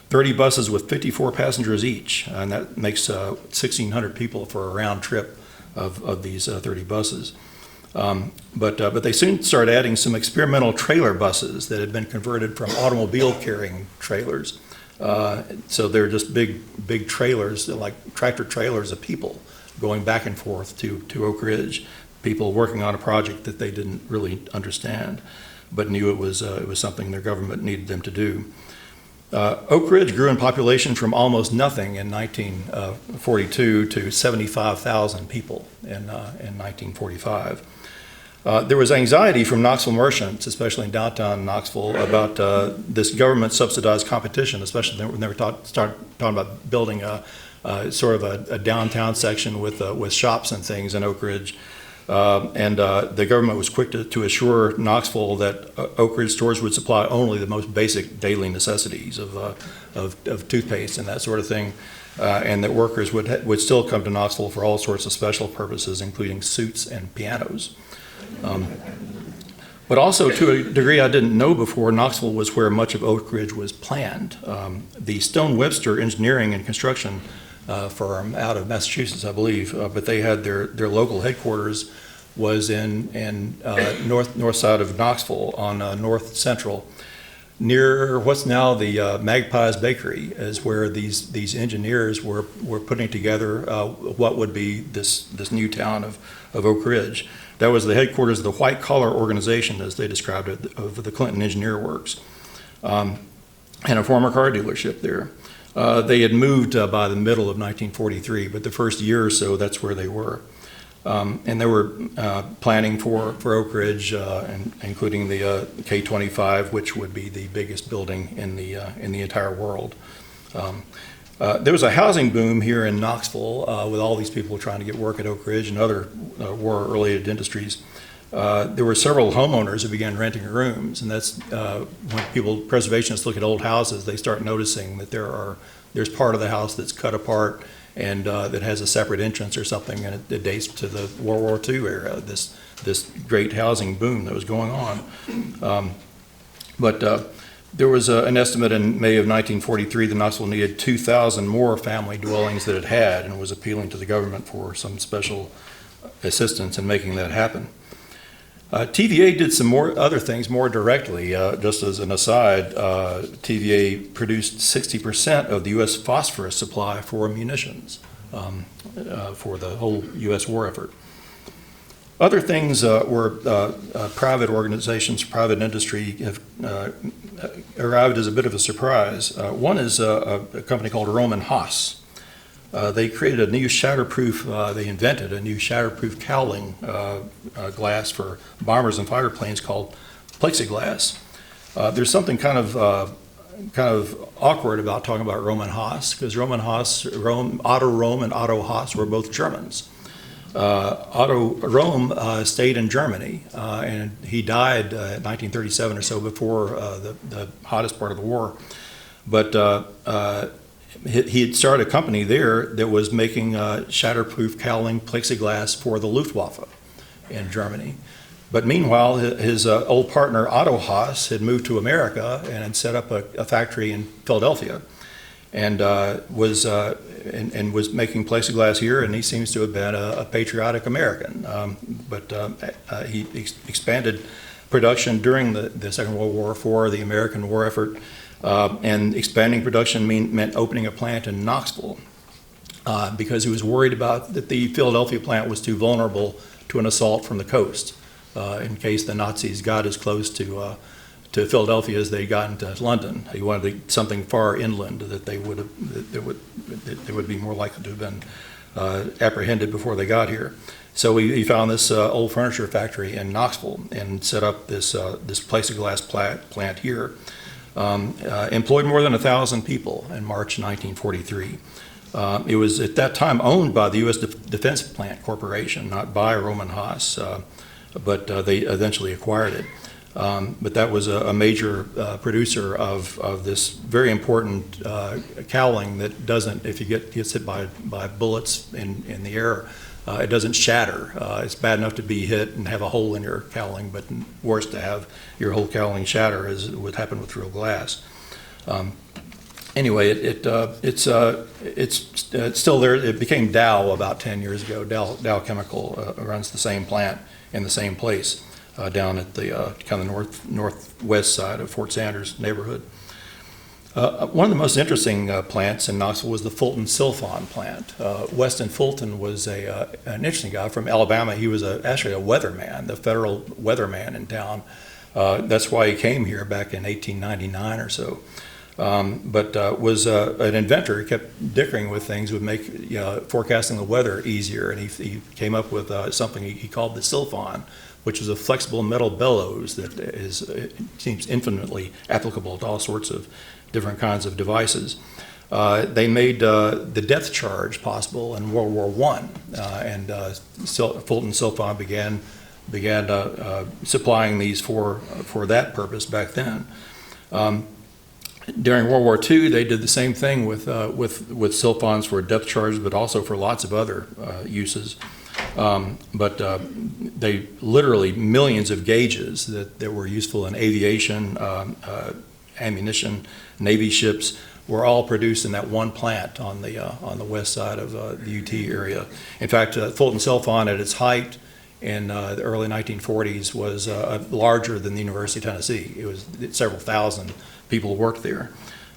30 buses with 54 passengers each, and that makes 1,600 people for a round trip of these 30 buses. But they soon started adding some experimental trailer buses that had been converted from automobile carrying trailers. So they're just big trailers, like tractor trailers of people going back and forth to Oak Ridge, people working on a project that they didn't really understand, but knew it was something their government needed them to do. Oak Ridge grew in population from almost nothing in 1942 to 75,000 people in 1945. There was anxiety from Knoxville merchants, especially in downtown Knoxville, about this government-subsidized competition, especially when they were started talking about building sort of a downtown section with shops and things in Oak Ridge. The government was quick to assure Knoxville that Oak Ridge stores would supply only the most basic daily necessities of toothpaste and that sort of thing, and that workers would still come to Knoxville for all sorts of special purposes, including suits and pianos. But also, to a degree I didn't know before, Knoxville was where much of Oak Ridge was planned. The Stone Webster Engineering and Construction firm out of Massachusetts, I believe, but they had their local headquarters was in north side of Knoxville on North Central. near what's now the Magpie's Bakery is where these engineers were putting together what would be this new town of Oak Ridge. That was the headquarters of the white collar organization, as they described it, of the Clinton Engineer Works, and a former car dealership there. They had moved by the middle of 1943, but the first year or so, that's where they were. And they were planning for Oak Ridge, including the K-25, which would be the biggest building in the entire world. There was a housing boom here in Knoxville with all these people trying to get work at Oak Ridge and other war-related industries. There were several homeowners who began renting rooms, and that's when preservationists look at old houses, they start noticing that there's part of the house that's cut apart and that has a separate entrance or something, and it dates to the World War II era, this great housing boom that was going on. But there was an estimate in May of 1943 that Knoxville needed 2,000 more family dwellings that it had, and was appealing to the government for some special assistance in making that happen. TVA did some other things more directly. Just as an aside, TVA produced 60% of the U.S. phosphorus supply for munitions for the whole U.S. war effort. Other things were private organizations, private industry have arrived as a bit of a surprise. One is a company called Roman Haas. They created a new shatterproof, they invented a new shatterproof cowling glass for bombers and fighter planes called plexiglass. There's something kind of awkward about talking about Roman Haas, because Roman Haas, Otto Röhm and Otto Haas were both Germans. Otto Röhm stayed in Germany, and he died in 1937 or so, before the hottest part of the war. But he had started a company there that was making shatterproof cowling plexiglass for the Luftwaffe in Germany. But meanwhile, his old partner Otto Haas had moved to America and had set up a factory in Philadelphia, and was making plexiglass here. And he seems to have been a patriotic American. But he expanded production during the Second World War for the American war effort. And expanding production meant opening a plant in Knoxville because he was worried about that the Philadelphia plant was too vulnerable to an assault from the coast in case the Nazis got as close to Philadelphia as they got into London. He wanted something far inland that they would be more likely to have been apprehended before they got here. So he found this old furniture factory in Knoxville and set up this plexiglass plant here. Employed more than 1,000 people in March 1943. It was at that time owned by the U.S. Defense Plant Corporation, not by Roman Haas, but they eventually acquired it. But that was a major producer of this very important cowling that doesn't, if you gets hit by bullets in the air, it doesn't shatter. It's bad enough to be hit and have a hole in your cowling, but worse to have your whole cowling shatter, as would happen with real glass. Anyway, it's still there. It became Dow about 10 years ago. Dow Chemical runs the same plant in the same place down at the kind of northwest side of Fort Sanders neighborhood. One of the most interesting plants in Knoxville was the Fulton Silphon plant. Weston Fulton was an interesting guy from Alabama. He was actually a weatherman, the federal weatherman in town. That's why he came here back in 1899 or so. But was an inventor. He kept dickering with things, would make forecasting the weather easier, and he came up with something he called the Silphon, which is a flexible metal bellows that seems infinitely applicable to all sorts of different kinds of devices. They made the depth charge possible in World War I, and Fulton Silphon began supplying these for that purpose back then. During World War II, they did the same thing with Silphons for depth charge, but also for lots of other uses. But they literally millions of gauges that were useful in aviation, ammunition, Navy ships were all produced in that one plant on the west side of the UT area. In fact, Fulton Silphon at its height in the early 1940s was larger than the University of Tennessee. It was several thousand people worked there.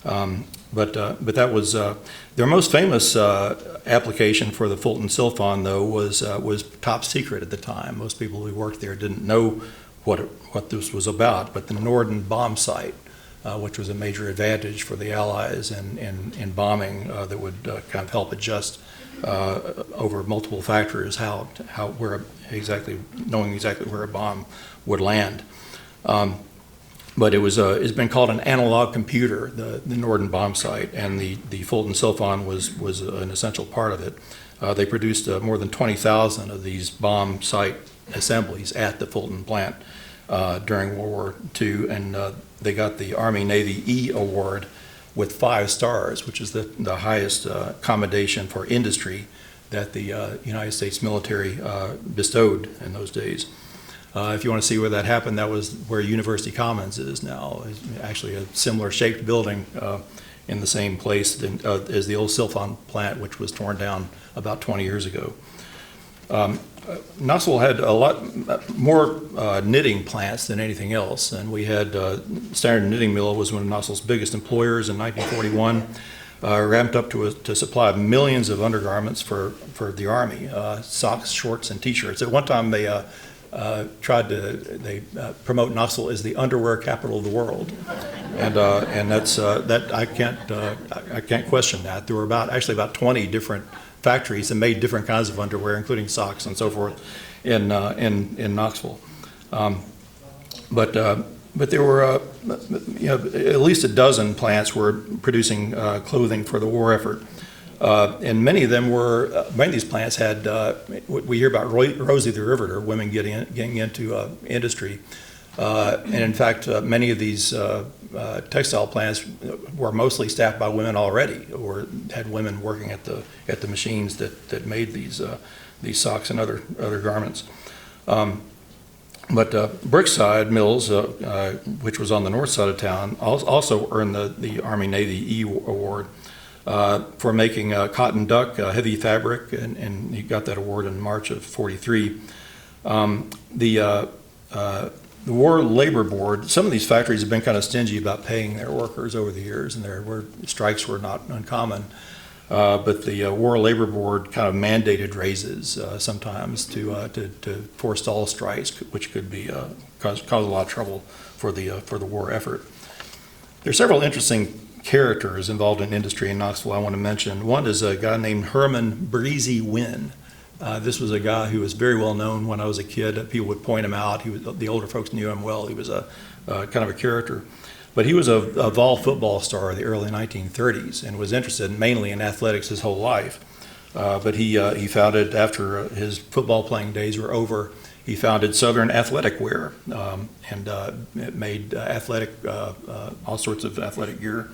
But that was their most famous application for the Fulton Silphon, though, was top secret at the time. Most people who worked there didn't know what this was about. But the Norden bomb sight, which was a major advantage for the Allies in bombing, that would kind of help adjust over multiple factors knowing exactly where a bomb would land. But it's been called an analog computer, the Norden bomb sight, and the Fulton Silphon was an essential part of it. They produced more than 20,000 of these bomb sight assemblies at the Fulton plant during World War II, and they got the Army Navy E award with 5 stars, which is the highest commendation for industry that the United States military bestowed in those days. If you want to see where that happened, that was where University Commons is now. It's actually a similar shaped building in the same place as the old Silphon plant, which was torn down about 20 years ago. Knoxville had a lot more knitting plants than anything else, and we had Standard Knitting Mill was one of Knoxville's biggest employers in 1941. Ramped up to supply millions of undergarments for the Army, socks, shorts, and T-shirts. At one time, they tried to promote Knoxville as the underwear capital of the world, and that's I can't question that. There were actually about 20 different factories that made different kinds of underwear, including socks and so forth, in Knoxville. But there were at least a dozen plants were producing clothing for the war effort. And many of these plants had, we hear about Rosie the Riveter, women getting into industry. And in fact, many of these textile plants were mostly staffed by women already, or had women working at the machines that made these socks and other garments. But Brookside Mills, which was on the north side of town, also earned the Army Navy E award for making cotton duck, heavy fabric, and he got that award in March of '43. The War Labor Board, some of these factories have been kind of stingy about paying their workers over the years, and strikes were not uncommon. But the War Labor Board kind of mandated raises sometimes to forestall strikes, which could be cause a lot of trouble for the war effort. There are several interesting characters involved in industry in Knoxville I want to mention. One is a guy named Herman Breezy Wynn. This was a guy who was very well known when I was a kid. People would point him out. The older folks knew him well. He was a kind of a character. But he was a Vol football star in the early 1930s and was interested mainly in athletics his whole life. But he founded, after his football playing days were over, he founded Southern Athletic Wear and it made all sorts of athletic gear.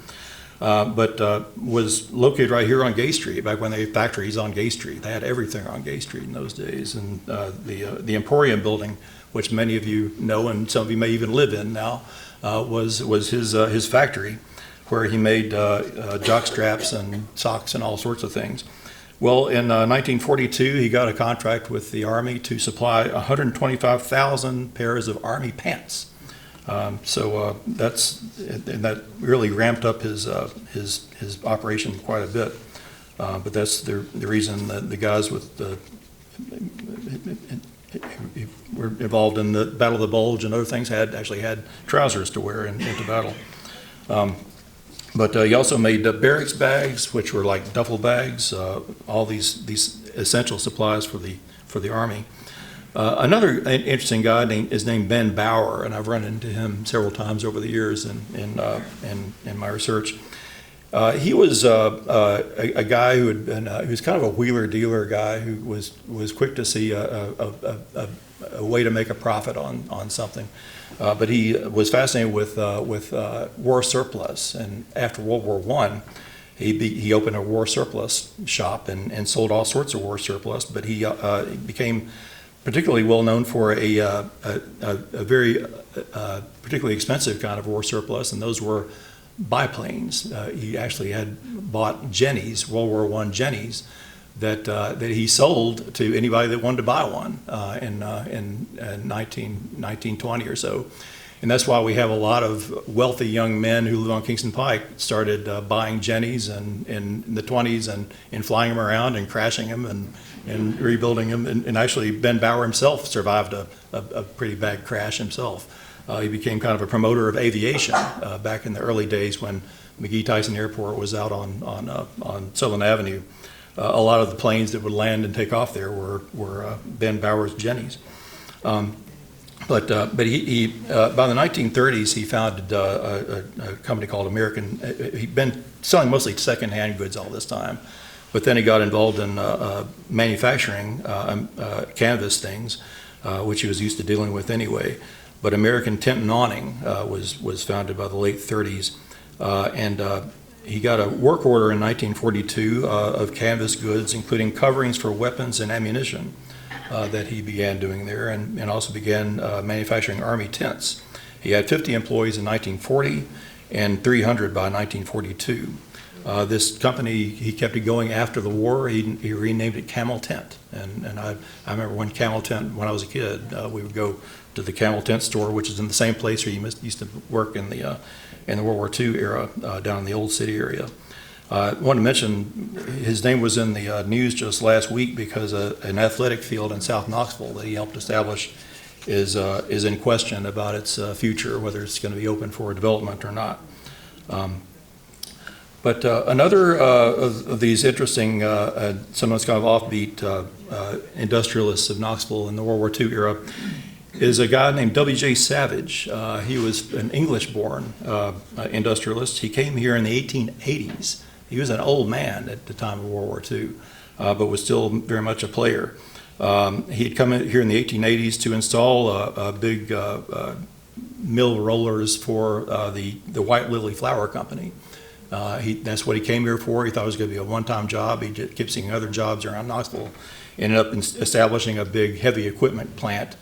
But was located right here on Gay Street. Back when they had factories on Gay Street, they had everything on Gay Street in those days. And the Emporium building, which many of you know and some of you may even live in now, was his factory, where he made jock straps and socks and all sorts of things. Well, in 1942, he got a contract with the Army to supply 125,000 pairs of Army pants. That really ramped up his operation quite a bit. But that's the reason that the guys were involved in the Battle of the Bulge and other things actually had trousers to wear into battle. But he also made barracks bags, which were like duffel bags, all these essential supplies for the Army. Another interesting guy is named Ben Bauer, and I've run into him several times over the years in my research. He was a guy who was kind of a wheeler dealer guy who was quick to see a way to make a profit on something. But he was fascinated with war surplus, and after World War I, he opened a war surplus shop and sold all sorts of war surplus. But he became particularly well known for a very particularly expensive kind of war surplus, and those were biplanes. He actually had bought Jennies, World War I Jennies, that he sold to anybody that wanted to buy one in 1920 or so. And that's why we have a lot of wealthy young men who live on Kingston Pike started buying Jennies in the 20s and flying them around and crashing them and rebuilding them. And actually, Ben Bauer himself survived a pretty bad crash himself. He became kind of a promoter of aviation back in the early days when McGee Tyson Airport was out on Sutherland Avenue. A lot of the planes that would land and take off there were Ben Bauer's Jennies. But he by the 1930s, he founded a company called American. He'd been selling mostly secondhand goods all this time, but then he got involved in manufacturing canvas things, which he was used to dealing with anyway. But American Tent and Awning was founded by the late 30s, and he got a work order in 1942 of canvas goods, including coverings for weapons and ammunition. That he began doing there, and also began manufacturing Army tents. He had 50 employees in 1940 and 300 by 1942. This company, he kept it going after the war. He renamed it Camel Tent. And I remember when Camel Tent, when I was a kid, we would go to the Camel Tent store, which is in the same place where you used to work in the World War II era down in the Old City area. I want to mention his name was in the news just last week because an athletic field in South Knoxville that he helped establish is in question about its future, whether it's going to be open for development or not. But another of these interesting, sometimes kind of offbeat industrialists of Knoxville in the World War II era is a guy named W.J. Savage. He was an English-born industrialist. He came here in the 1880s. He was an old man at the time of World War II, but was still very much a player. He had come in here in the 1880s to install big mill rollers for the White Lily Flour Company. That's what he came here for. He thought it was going to be a one-time job. He kept seeing other jobs around Knoxville. Ended up establishing a big heavy equipment plant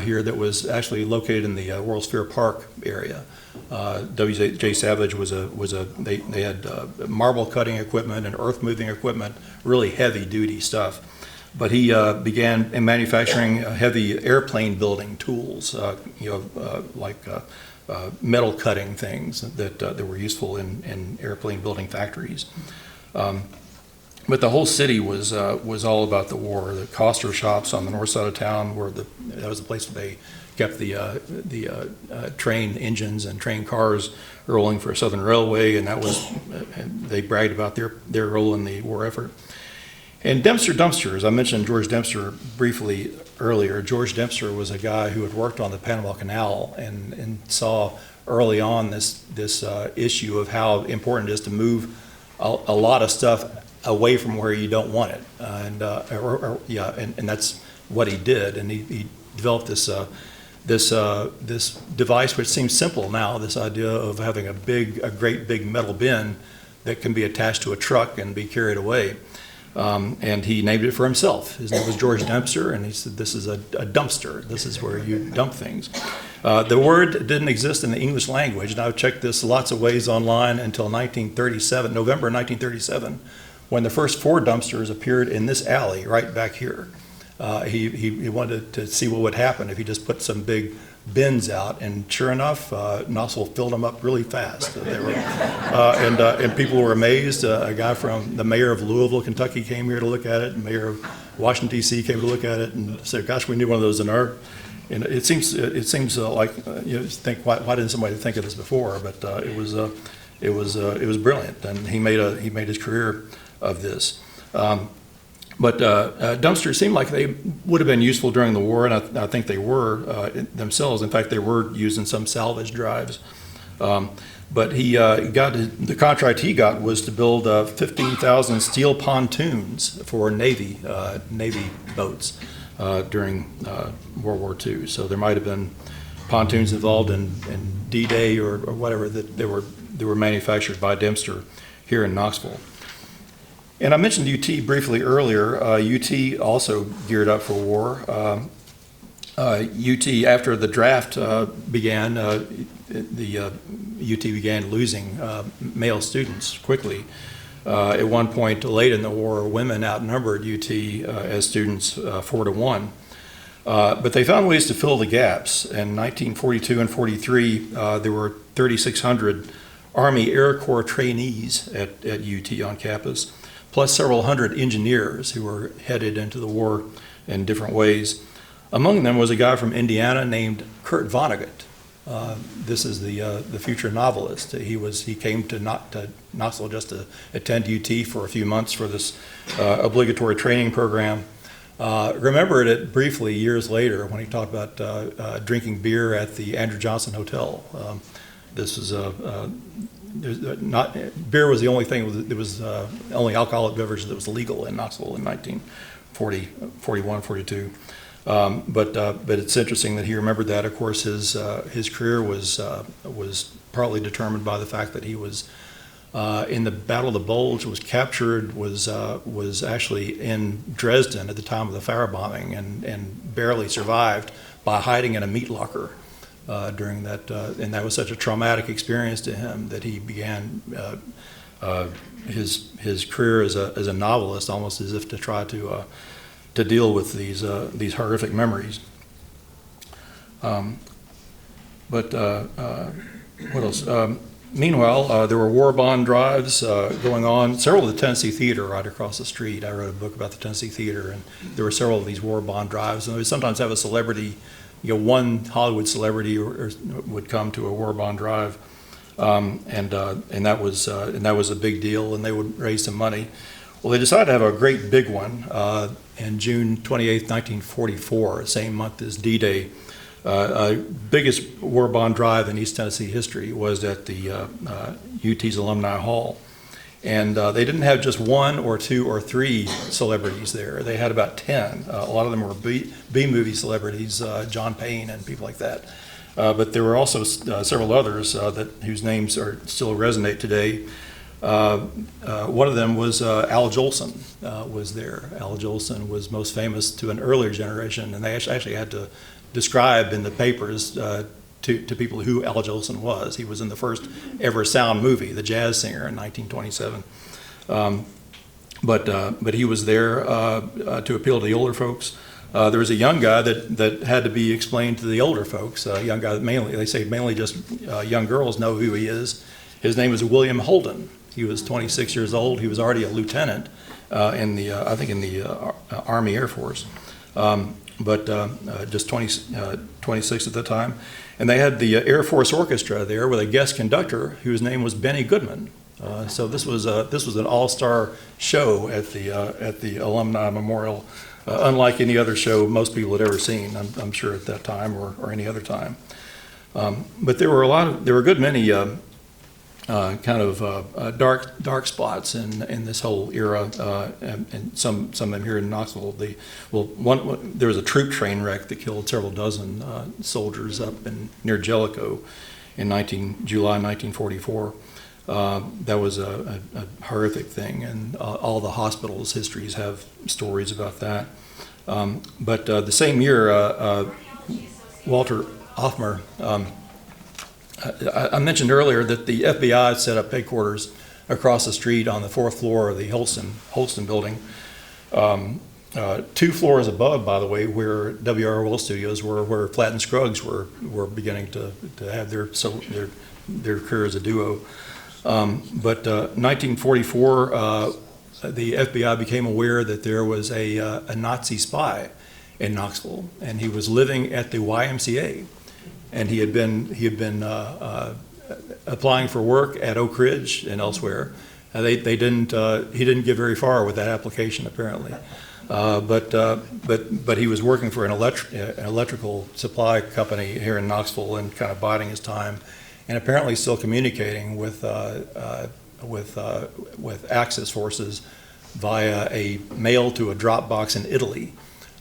here that was actually located in the World's Fair Park area. W.J. Savage they had marble cutting equipment and earth moving equipment, really heavy duty stuff. But he began in manufacturing heavy airplane building tools, like metal cutting things that were useful in airplane building factories. But the whole city was all about the war. The Coster shops on the north side of town that was the place where they kept the train engines and train cars rolling for Southern Railway, and they bragged about their role in the war effort. And Dempster Dumpsters, I mentioned George Dempster briefly earlier. George Dempster was a guy who had worked on the Panama Canal and saw early on this issue of how important it is to move a lot of stuff away from where you don't want it, and that's what he did. And he developed this device, which seems simple now. This idea of having a great big metal bin that can be attached to a truck and be carried away. And he named it for himself. His name was George Dempster, and he said, "This is a dumpster. This is where you dump things." The word didn't exist in the English language, and I've checked this lots of ways online until November 1937, when the first 4 dumpsters appeared in this alley right back here. He wanted to see what would happen if he just put some big bins out, and sure enough, Knoxville filled them up really fast. And people were amazed. A guy from the mayor of Louisville, Kentucky, came here to look at it. The mayor of Washington D.C. came to look at it and said, "Gosh, we need one of those in our." And it seems like think why didn't somebody think of this before? But it was brilliant, and he made his career of this. But dumpsters seemed like they would have been useful during the war, and I think they were themselves. In fact, they were used in some salvage drives. But the contract he got was to build 15,000 steel pontoons for Navy boats during World War II. So there might have been pontoons involved in D-Day or whatever that they were manufactured by Dempster here in Knoxville. And I mentioned UT briefly earlier. UT also geared up for war. UT, after the draft began, UT began losing male students quickly. At one point, late in the war, women outnumbered UT as students 4-1. But they found ways to fill the gaps. In 1942 and 43, there were 3,600 Army Air Corps trainees at UT on campus, plus several hundred engineers who were headed into the war in different ways. Among them was a guy from Indiana named Kurt Vonnegut. This is the future novelist. He came to Knoxville just to attend UT for a few months for this obligatory training program. Remembered it briefly years later when he talked about drinking beer at the Andrew Johnson Hotel. This was beer was the only thing. It was only alcoholic beverage that was legal in Knoxville in 1940, 41, 42. But it's interesting that he remembered that. Of course, his career was partly determined by the fact that he was in the Battle of the Bulge, was captured, was actually in Dresden at the time of the firebombing, and barely survived by hiding in a meat locker during that. And that was such a traumatic experience to him that he began his career as a novelist, almost as if to try to deal with these horrific memories. What else? Meanwhile, there were war bond drives going on. Several of the Tennessee Theater right across the street. I wrote a book about the Tennessee Theater, and there were several of these war bond drives. And they would sometimes have a celebrity, one Hollywood celebrity or would come to a war bond drive, and that was a big deal. And they would raise some money. Well, they decided to have a great big one in June 28, 1944, same month as D-Day. Biggest war bond drive in East Tennessee history was at the UT's Alumni Hall. And they didn't have just one or two or three celebrities there. They had about 10. A lot of them were B-movie celebrities, John Payne and people like that. But there were also several others whose names still resonate today. One of them was Al Jolson was there. Al Jolson was most famous to an earlier generation, and they actually had to describe in the papers to people who Al Jolson was. He was in the first ever sound movie, The Jazz Singer, in 1927. But he was there to appeal to the older folks. There was a young guy that had to be explained to the older folks. A young guy that mainly just young girls know who he is. His name is William Holden. He was 26 years old. He was already a lieutenant in the Army Air Force, but just 26 at the time. And they had the Air Force Orchestra there with a guest conductor whose name was Benny Goodman. So this was an all-star show at the Alumni Memorial, unlike any other show most people had ever seen, I'm sure at that time or any other time. But there were a good many dark spots in this whole era, and some of them here in Knoxville. There was a troop train wreck that killed several dozen soldiers up near Jellicoe in July 1944. That was a horrific thing, and all the hospitals' histories have stories about that. But the same year, Walter Hoffmer. I mentioned earlier that the FBI set up headquarters across the street on the fourth floor of the Holston building. 2 floors above, by the way, where WROL studios were, where Flatt and Scruggs were beginning to have their career as a duo. But 1944, the FBI became aware that there was a Nazi spy in Knoxville, and he was living at the YMCA. And he had been applying for work at Oak Ridge and elsewhere. He didn't get very far with that application apparently. But he was working for an electrical supply company here in Knoxville and kind of biding his time, and apparently still communicating with Axis forces via a mail to a drop box in Italy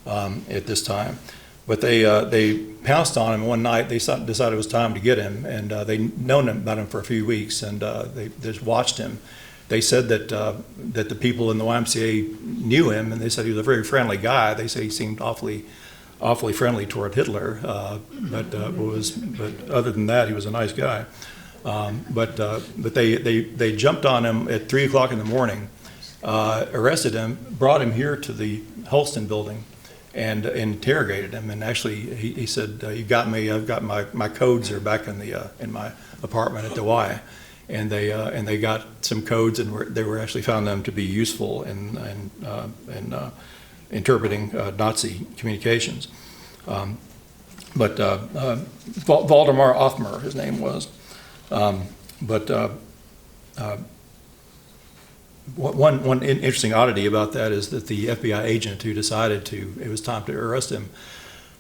at this time. But they pounced on him one night. They decided it was time to get him, and they'd known about him for a few weeks, and they just watched him. They said that the people in the YMCA knew him, and they said he was a very friendly guy. They said he seemed awfully friendly toward Hitler, but other than that, he was a nice guy. But they jumped on him at 3 o'clock in the morning, arrested him, brought him here to the Holston building, and interrogated him. And actually, he said, "You got me. I've got my codes are back in my apartment at WWII." And they got some codes, and they were actually found them to be useful in interpreting Nazi communications. But Waldemar Offmer, his name was. One interesting oddity about that is that the FBI agent who decided it was time to arrest him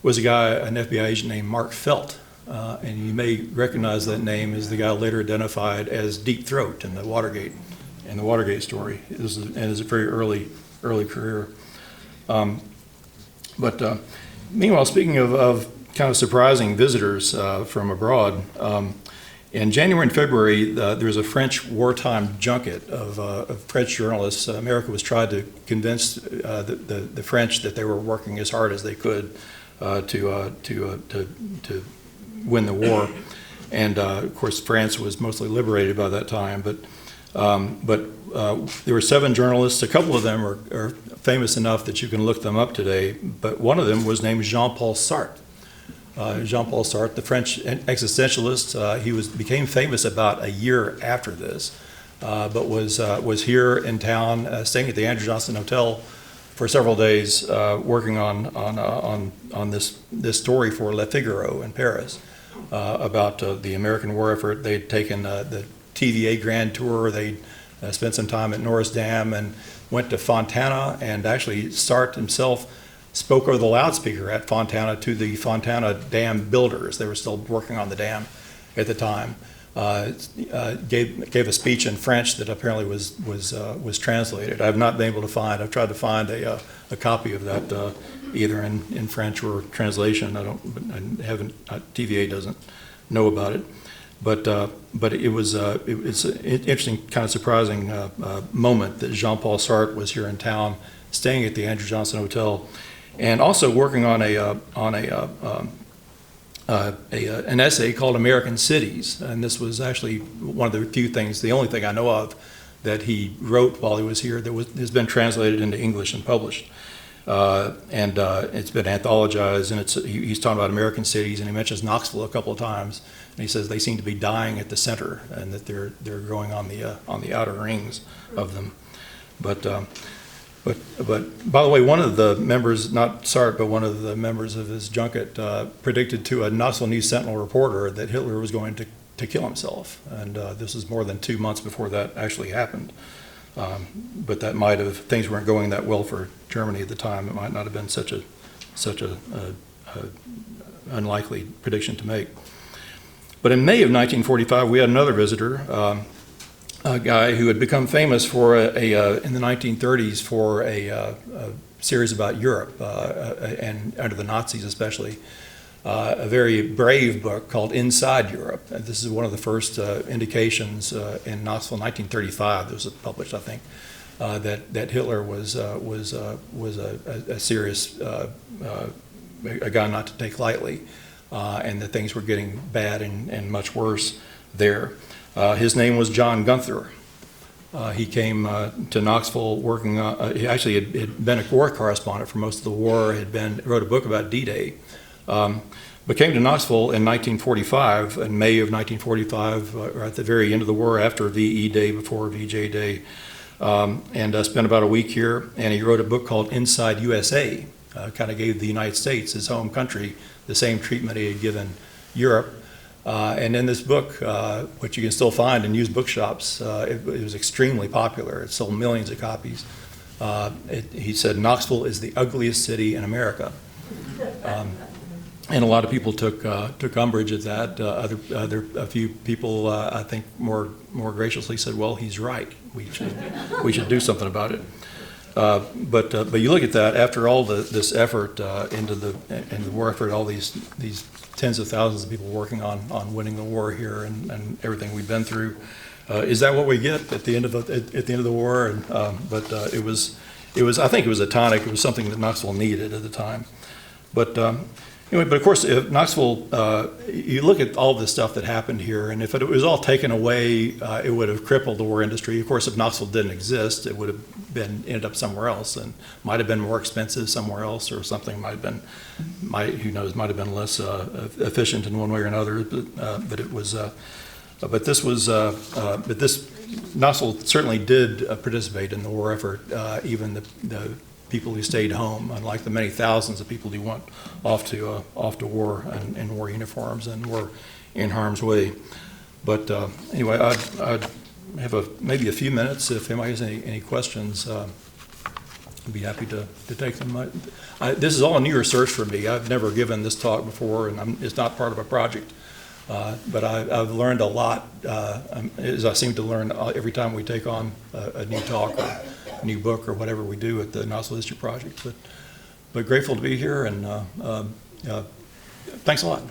was an FBI agent named Mark Felt. And you may recognize that name as the guy later identified as Deep Throat in the Watergate story. It was a very early career. Meanwhile, speaking of kind of surprising visitors from abroad, in January and February, there was a French wartime junket of French journalists. America was trying to convince the French that they were working as hard as they could to win the war, and of course France was mostly liberated by that time. But there were 7 journalists. A couple of them are famous enough that you can look them up today. But one of them was named Jean-Paul Sartre. Jean-Paul Sartre, the French existentialist. He became famous about a year after this, but was here in town, staying at the Andrew Johnson Hotel for several days, working on this story for Le Figaro in Paris about the American war effort. They'd taken the TVA Grand Tour. They spent some time at Norris Dam and went to Fontana. And actually, Sartre himself spoke over the loudspeaker at Fontana to the Fontana Dam builders. They were still working on the dam at the time. Gave a speech in French that apparently was translated. I've not been able to find. I've tried to find a copy of that either in French or translation. I haven't. TVA doesn't know about it, but it's an interesting, kind of surprising moment that Jean-Paul Sartre was here in town, staying at the Andrew Johnson Hotel, and also working on an essay called American Cities. And this was actually one of the few things, the only thing I know of, that he wrote while he was here that has been translated into English and published. And it's been anthologized, and he's talking about American cities, and he mentions Knoxville a couple of times, and he says they seem to be dying at the center, and that they're growing on the outer rings of them. But by the way, one of the members, not Sartre, but one of the members of his junket predicted to a Knoxville News Sentinel reporter that Hitler was going to kill himself. And this was more than 2 months before that actually happened. But that might have, things weren't going that well for Germany at the time. It might not have been such a unlikely prediction to make. But in May of 1945, we had another visitor, a guy who had become famous for in the 1930s for a series about Europe and under the Nazis especially, a very brave book called Inside Europe. And this is one of the first indications in Knoxville in 1935. This was published, I think, that Hitler was a serious a guy not to take lightly, and that things were getting bad and much worse there. His name was John Gunther. He came to Knoxville working he actually had been a war correspondent for most of the war, wrote a book about D-Day, but came to Knoxville in 1945, in May of 1945, or at the very end of the war, after VE Day, before VJ Day, and spent about a week here, and he wrote a book called Inside USA, kind of gave the United States, his home country, the same treatment he had given Europe. And in this book, which you can still find in used bookshops, it was extremely popular. It sold millions of copies. He said, "Knoxville is the ugliest city in America." And a lot of people took umbrage at that. A few people, I think, more graciously said, "Well, he's right. We should do something about it." But you look at that, after all this effort into the war effort, all these tens of thousands of people working on winning the war here and everything we've been through, is that what we get at the end of the war? And it was I think it was a tonic. It was something that Knoxville needed at the time. But Anyway, but of course, if Knoxville, you look at all the stuff that happened here, and if it was all taken away, it would have crippled the war industry. Of course, if Knoxville didn't exist, it would have ended up somewhere else, and might have been more expensive somewhere else, or something who knows, might have been less efficient in one way or another. But it was, but this Knoxville certainly did participate in the war effort, even the people who stayed home, unlike the many thousands of people who went off to war in war uniforms and were in harm's way. But anyway, I'd have maybe a few minutes if anybody has any questions. I'd be happy to take them. This is all new research for me. I've never given this talk before, and it's not part of a project. But I've learned a lot, as I seem to learn every time we take on a new talk or a new book or whatever we do at the Knoxville History Project. But grateful to be here, and thanks a lot.